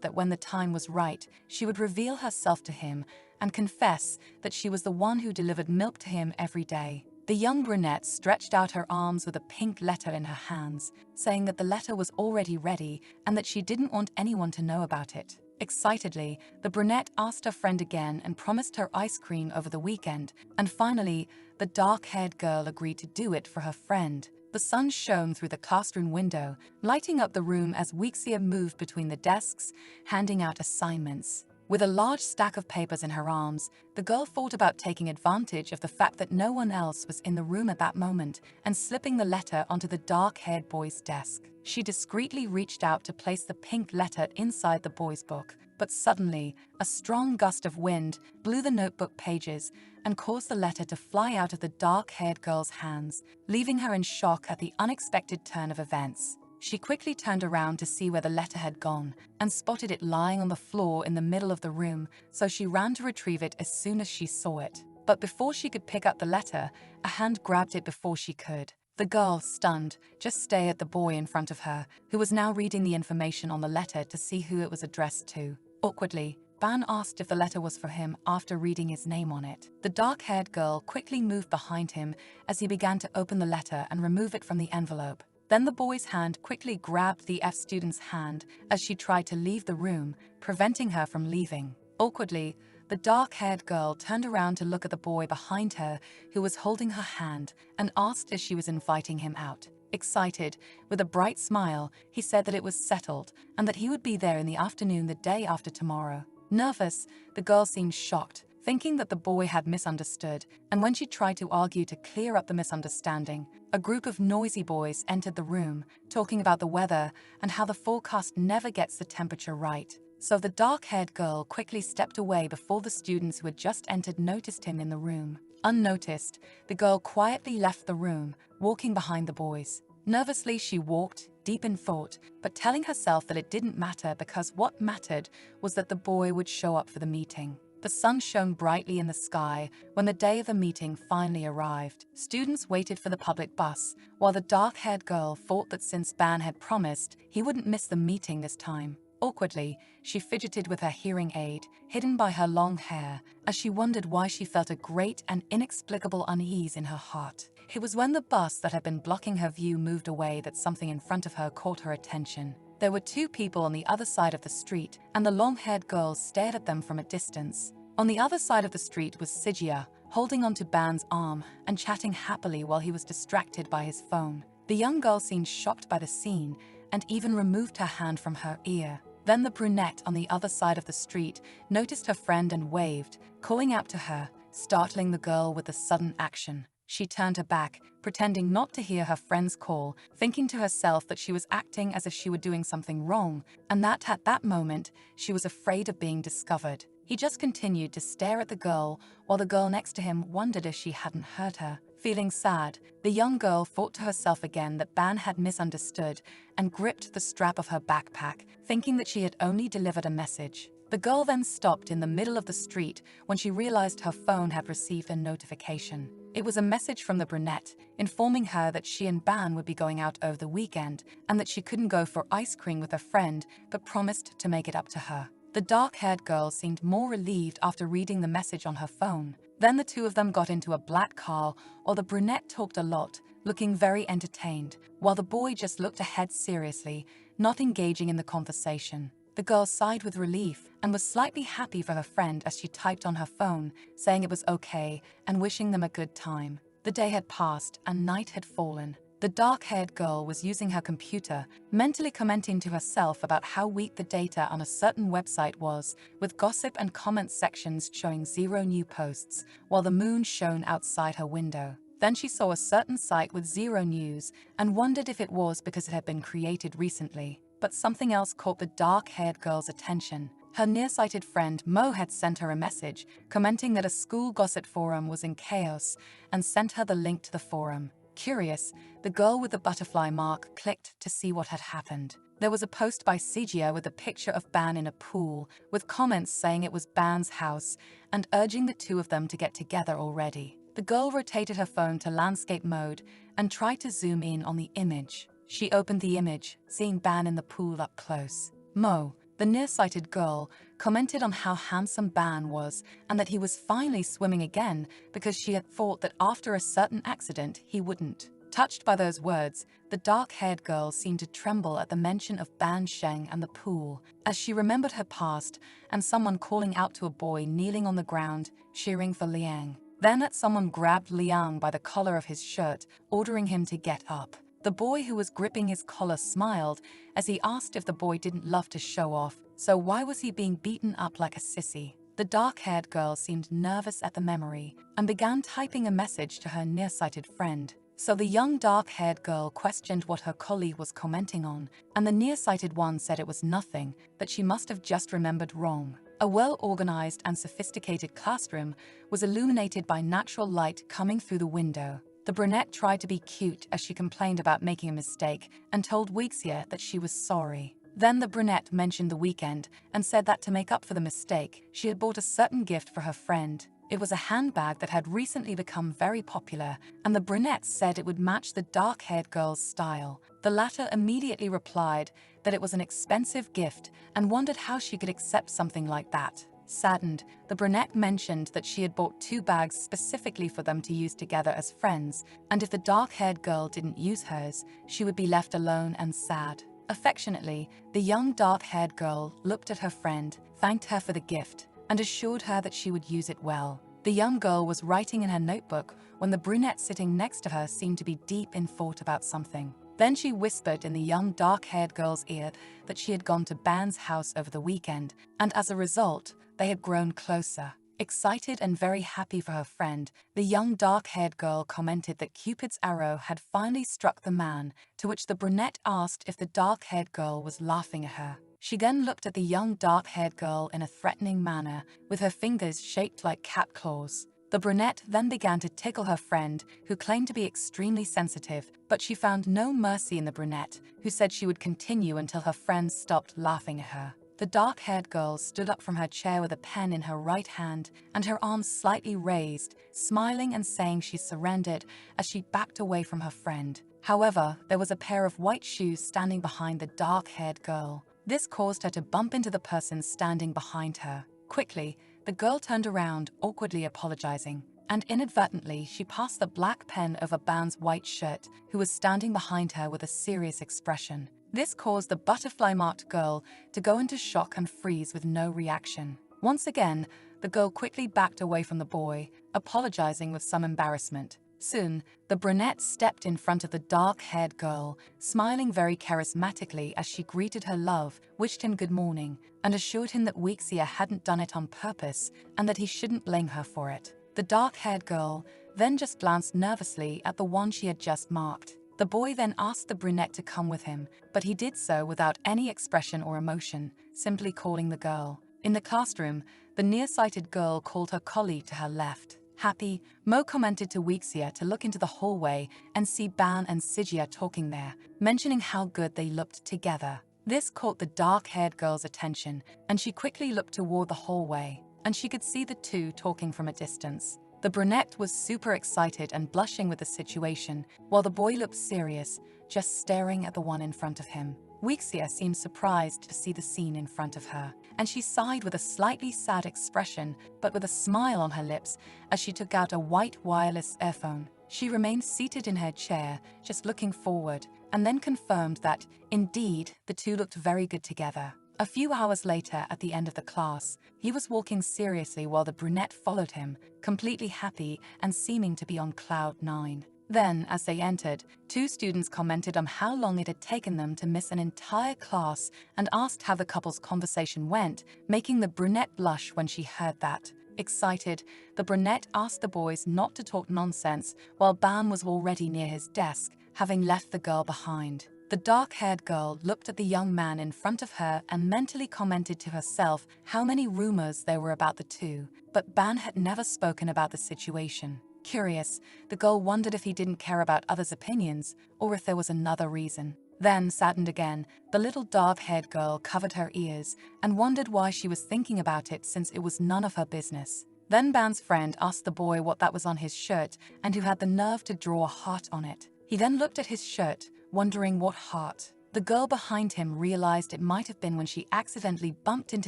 that when the time was right, she would reveal herself to him and confess that she was the one who delivered milk to him every day. The young brunette stretched out her arms with a pink letter in her hands, saying that the letter was already ready and that she didn't want anyone to know about it. Excitedly, the brunette asked her friend again and promised her ice cream over the weekend, and finally, the dark-haired girl agreed to do it for her friend. The sun shone through the classroom window, lighting up the room as Weexia moved between the desks, handing out assignments. With a large stack of papers in her arms, the girl thought about taking advantage of the fact that no one else was in the room at that moment and slipping the letter onto the dark-haired boy's desk. She discreetly reached out to place the pink letter inside the boy's book, but suddenly, a strong gust of wind blew the notebook pages and caused the letter to fly out of the dark-haired girl's hands, leaving her in shock at the unexpected turn of events. She quickly turned around to see where the letter had gone and spotted it lying on the floor in the middle of the room, so she ran to retrieve it as soon as she saw it. But before she could pick up the letter, a hand grabbed it before she could. The girl, stunned, just stared at the boy in front of her, who was now reading the information on the letter to see who it was addressed to. Awkwardly, Ban asked if the letter was for him after reading his name on it. The dark-haired girl quickly moved behind him as he began to open the letter and remove it from the envelope. Then the boy's hand quickly grabbed the F student's hand as she tried to leave the room, preventing her from leaving. Awkwardly, the dark-haired girl turned around to look at the boy behind her who was holding her hand and asked if she was inviting him out. Excited, with a bright smile, he said that it was settled and that he would be there in the afternoon the day after tomorrow. Nervous, the girl seemed shocked, thinking that the boy had misunderstood, and when she tried to argue to clear up the misunderstanding, a group of noisy boys entered the room, talking about the weather and how the forecast never gets the temperature right. So the dark-haired girl quickly stepped away before the students who had just entered noticed him in the room. Unnoticed, the girl quietly left the room, walking behind the boys. Nervously, she walked, deep in thought, but telling herself that it didn't matter because what mattered was that the boy would show up for the meeting. The sun shone brightly in the sky when the day of the meeting finally arrived. Students waited for the public bus, while the dark-haired girl thought that since Ban had promised, he wouldn't miss the meeting this time. Awkwardly, she fidgeted with her hearing aid, hidden by her long hair, as she wondered why she felt a great and inexplicable unease in her heart. It was when the bus that had been blocking her view moved away that something in front of her caught her attention. There were two people on the other side of the street, and the long-haired girl stared at them from a distance. On the other side of the street was Sijia, holding onto Ban's arm and chatting happily while he was distracted by his phone. The young girl seemed shocked by the scene and even removed her hand from her ear. Then the brunette on the other side of the street noticed her friend and waved, calling out to her, startling the girl with the sudden action. She turned her back, pretending not to hear her friend's call, thinking to herself that she was acting as if she were doing something wrong, and that at that moment, she was afraid of being discovered. He just continued to stare at the girl, while the girl next to him wondered if she hadn't heard her. Feeling sad, the young girl thought to herself again that Ban had misunderstood and gripped the strap of her backpack, thinking that she had only delivered a message. The girl then stopped in the middle of the street when she realized her phone had received a notification. It was a message from the brunette, informing her that she and Ban would be going out over the weekend and that she couldn't go for ice cream with her friend, but promised to make it up to her. The dark-haired girl seemed more relieved after reading the message on her phone. Then the two of them got into a black car, while the brunette talked a lot, looking very entertained, while the boy just looked ahead seriously, not engaging in the conversation. The girl sighed with relief and was slightly happy for her friend as she typed on her phone, saying it was okay and wishing them a good time. The day had passed and night had fallen. The dark-haired girl was using her computer, mentally commenting to herself about how weak the data on a certain website was, with gossip and comment sections showing 0 new posts, while the moon shone outside her window. Then she saw a certain site with zero news and wondered if it was because it had been created recently. But something else caught the dark-haired girl's attention. Her nearsighted friend Mo had sent her a message commenting that a school gossip forum was in chaos and sent her the link to the forum. Curious, the girl with the butterfly mark clicked to see what had happened. There was a post by Sijia with a picture of Ban in a pool, with comments saying it was Ban's house and urging the two of them to get together already. The girl rotated her phone to landscape mode and tried to zoom in on the image. She opened the image, seeing Ban in the pool up close. Mo, the nearsighted girl, commented on how handsome Ban was and that he was finally swimming again because she had thought that after a certain accident he wouldn't. Touched by those words, the dark-haired girl seemed to tremble at the mention of Ban Sheng and the pool, as she remembered her past and someone calling out to a boy kneeling on the ground, cheering for Liang. Then someone grabbed Liang by the collar of his shirt, ordering him to get up. The boy who was gripping his collar smiled as he asked if the boy didn't love to show off, so why was he being beaten up like a sissy? The dark-haired girl seemed nervous at the memory and began typing a message to her nearsighted friend. So the young dark-haired girl questioned what her colleague was commenting on, and the nearsighted one said it was nothing, that she must have just remembered wrong. A well-organized and sophisticated classroom was illuminated by natural light coming through the window. The brunette tried to be cute as she complained about making a mistake and told Weixia that she was sorry. Then the brunette mentioned the weekend and said that to make up for the mistake, she had bought a certain gift for her friend. It was a handbag that had recently become very popular, and the brunette said it would match the dark-haired girl's style. The latter immediately replied that it was an expensive gift and wondered how she could accept something like that. Saddened, the brunette mentioned that she had bought 2 bags specifically for them to use together as friends, and if the dark-haired girl didn't use hers, she would be left alone and sad. Affectionately, the young dark-haired girl looked at her friend, thanked her for the gift, and assured her that she would use it well. The young girl was writing in her notebook when the brunette sitting next to her seemed to be deep in thought about something. Then she whispered in the young dark-haired girl's ear that she had gone to Ban's house over the weekend, and as a result, they had grown closer. Excited and very happy for her friend, the young dark-haired girl commented that Cupid's arrow had finally struck the man, to which the brunette asked if the dark-haired girl was laughing at her. She then looked at the young dark-haired girl in a threatening manner, with her fingers shaped like cat claws. The brunette then began to tickle her friend, who claimed to be extremely sensitive, but she found no mercy in the brunette, who said she would continue until her friends stopped laughing at her. The dark-haired girl stood up from her chair with a pen in her right hand and her arms slightly raised, smiling and saying she surrendered as she backed away from her friend. However, there was a pair of white shoes standing behind the dark-haired girl. This caused her to bump into the person standing behind her. Quickly, the girl turned around, awkwardly apologizing, and inadvertently she passed the black pen over Ban's white shirt, who was standing behind her with a serious expression. This caused the butterfly-marked girl to go into shock and freeze with no reaction. Once again, the girl quickly backed away from the boy, apologizing with some embarrassment. Soon, the brunette stepped in front of the dark-haired girl, smiling very charismatically as she greeted her love, wished him good morning, and assured him that Weixia hadn't done it on purpose and that he shouldn't blame her for it. The dark-haired girl then just glanced nervously at the one she had just marked. The boy then asked the brunette to come with him, but he did so without any expression or emotion, simply calling the girl. In the classroom, the nearsighted girl called her colleague to her left. Happy, Mo commented to Weixia to look into the hallway and see Ban and Sijia talking there, mentioning how good they looked together. This caught the dark-haired girl's attention, and she quickly looked toward the hallway, and she could see the two talking from a distance. The brunette was super excited and blushing with the situation, while the boy looked serious, just staring at the one in front of him. Weixia seemed surprised to see the scene in front of her, and she sighed with a slightly sad expression, but with a smile on her lips as she took out a white wireless earphone. She remained seated in her chair, just looking forward, and then confirmed that, indeed, the two looked very good together. A few hours later, at the end of the class, he was walking seriously while the brunette followed him, completely happy and seeming to be on cloud 9. Then, as they entered, 2 students commented on how long it had taken them to miss an entire class and asked how the couple's conversation went, making the brunette blush when she heard that. Excited, the brunette asked the boys not to talk nonsense while Ban was already near his desk, having left the girl behind. The dark-haired girl looked at the young man in front of her and mentally commented to herself how many rumors there were about the two, but Ban had never spoken about the situation. Curious, the girl wondered if he didn't care about others' opinions or if there was another reason. Then, saddened again, the little dark-haired girl covered her ears and wondered why she was thinking about it since it was none of her business. Then Ban's friend asked the boy what that was on his shirt and who had the nerve to draw a heart on it. He then looked at his shirt, wondering what heart. The girl behind him realized it might have been when she accidentally bumped into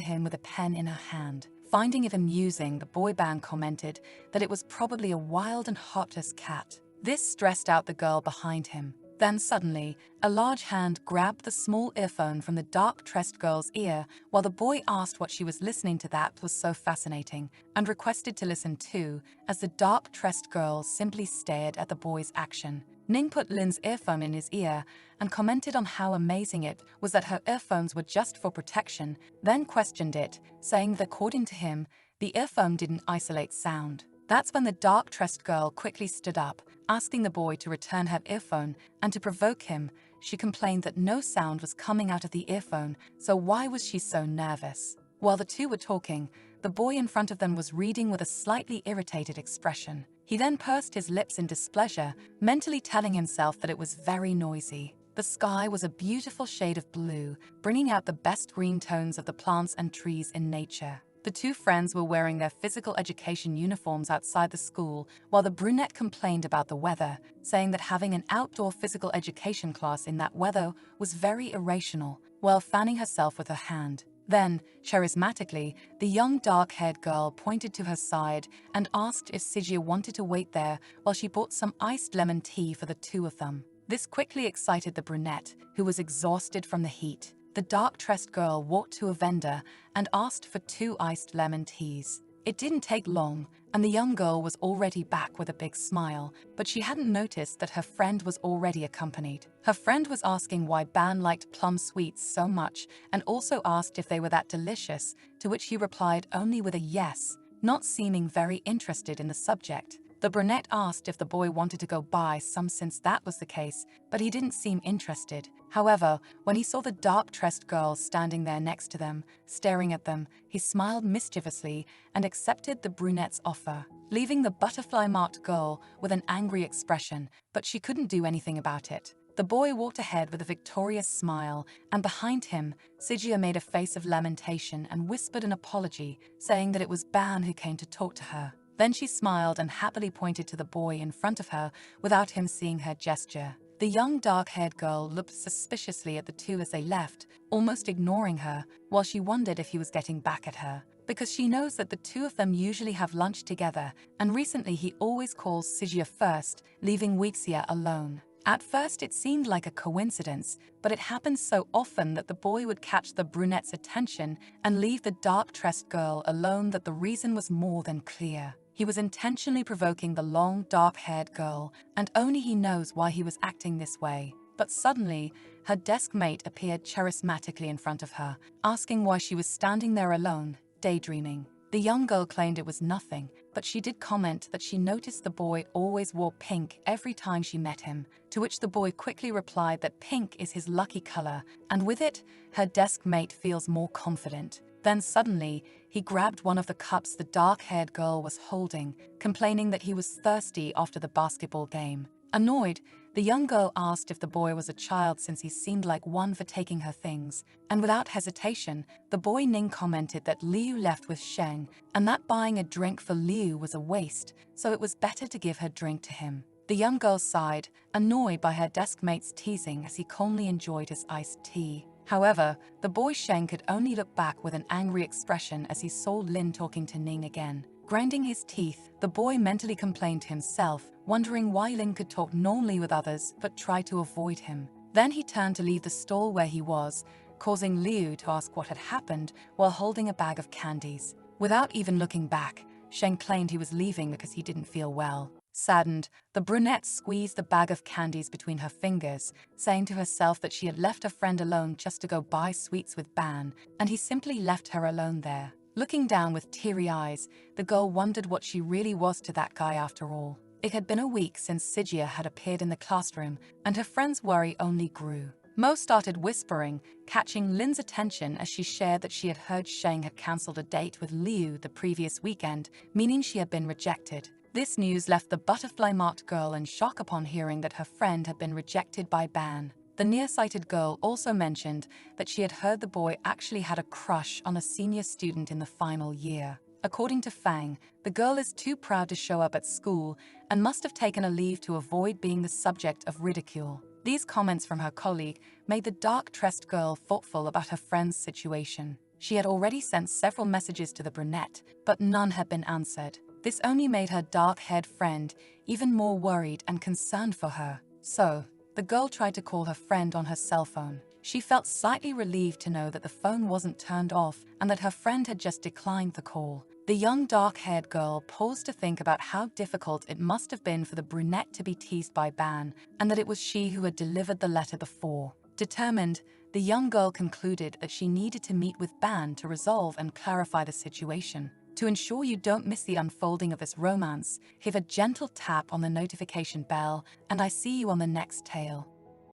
him with a pen in her hand. Finding it amusing, the boy Ban commented that it was probably a wild and heartless cat. This stressed out the girl behind him. Then suddenly, a large hand grabbed the small earphone from the dark-tressed girl's ear while the boy asked what she was listening to that was so fascinating and requested to listen too, as the dark-tressed girl simply stared at the boy's action. Ning put Lin's earphone in his ear and commented on how amazing it was that her earphones were just for protection, then questioned it, saying that according to him, the earphone didn't isolate sound. That's when the dark-tressed girl quickly stood up, asking the boy to return her earphone, and to provoke him, she complained that no sound was coming out of the earphone, so why was she so nervous? While the two were talking, the boy in front of them was reading with a slightly irritated expression. He then pursed his lips in displeasure, mentally telling himself that it was very noisy. The sky was a beautiful shade of blue, bringing out the best green tones of the plants and trees in nature. The two friends were wearing their physical education uniforms outside the school, while the brunette complained about the weather, saying that having an outdoor physical education class in that weather was very irrational, while fanning herself with her hand. Then, charismatically, the young dark-haired girl pointed to her side and asked if Sijia wanted to wait there while she bought some iced lemon tea for the two of them. This quickly excited the brunette, who was exhausted from the heat. The dark-tressed girl walked to a vendor and asked for 2 iced lemon teas. It didn't take long, and the young girl was already back with a big smile, but she hadn't noticed that her friend was already accompanied. Her friend was asking why Ban liked plum sweets so much and also asked if they were that delicious, to which he replied only with a yes, not seeming very interested in the subject. The brunette asked if the boy wanted to go buy some since that was the case, but he didn't seem interested. However, when he saw the dark-tressed girl standing there next to them, staring at them, he smiled mischievously and accepted the brunette's offer, leaving the butterfly-marked girl with an angry expression, but she couldn't do anything about it. The boy walked ahead with a victorious smile, and behind him, Sijia made a face of lamentation and whispered an apology, saying that it was Ban who came to talk to her. Then she smiled and happily pointed to the boy in front of her without him seeing her gesture. The young dark-haired girl looked suspiciously at the two as they left, almost ignoring her, while she wondered if he was getting back at her. Because she knows that the two of them usually have lunch together, and recently he always calls Sijia first, leaving Weixia alone. At first it seemed like a coincidence, but it happened so often that the boy would catch the brunette's attention and leave the dark-tressed girl alone that the reason was more than clear. He was intentionally provoking the long, dark-haired girl, and only he knows why he was acting this way. But suddenly, her desk mate appeared charismatically in front of her, asking why she was standing there alone, daydreaming. The young girl claimed it was nothing, but she did comment that she noticed the boy always wore pink every time she met him, to which the boy quickly replied that pink is his lucky color, and with it, her desk mate feels more confident. Then suddenly, he grabbed one of the cups the dark-haired girl was holding, complaining that he was thirsty after the basketball game. Annoyed, the young girl asked if the boy was a child since he seemed like one for taking her things, and without hesitation, the boy Ning commented that Liu left with Sheng, and that buying a drink for Liu was a waste, so it was better to give her drink to him. The young girl sighed, annoyed by her desk mate's teasing as he calmly enjoyed his iced tea. However, the boy Sheng could only look back with an angry expression as he saw Lin talking to Ning again. Grinding his teeth, the boy mentally complained to himself, wondering why Lin could talk normally with others but try to avoid him. Then he turned to leave the stall where he was, causing Liu to ask what had happened while holding a bag of candies. Without even looking back, Sheng claimed he was leaving because he didn't feel well. Saddened, the brunette squeezed the bag of candies between her fingers, saying to herself that she had left her friend alone just to go buy sweets with Ban, and he simply left her alone there. Looking down with teary eyes, the girl wondered what she really was to that guy after all. It had been a week since Sijia had appeared in the classroom, and her friend's worry only grew. Mo started whispering, catching Lin's attention as she shared that she had heard Sheng had cancelled a date with Liu the previous weekend, meaning she had been rejected. This news left the butterfly-marked girl in shock upon hearing that her friend had been rejected by Ban. The nearsighted girl also mentioned that she had heard the boy actually had a crush on a senior student in the final year. According to Fang, the girl is too proud to show up at school and must have taken a leave to avoid being the subject of ridicule. These comments from her colleague made the dark-dressed girl thoughtful about her friend's situation. She had already sent several messages to the brunette, but none had been answered. This only made her dark-haired friend even more worried and concerned for her. So, the girl tried to call her friend on her cell phone. She felt slightly relieved to know that the phone wasn't turned off and that her friend had just declined the call. The young dark-haired girl paused to think about how difficult it must have been for the brunette to be teased by Ban, and that it was she who had delivered the letter before. Determined, the young girl concluded that she needed to meet with Ban to resolve and clarify the situation. To ensure you don't miss the unfolding of this romance, give a gentle tap on the notification bell, and I see you on the next tale.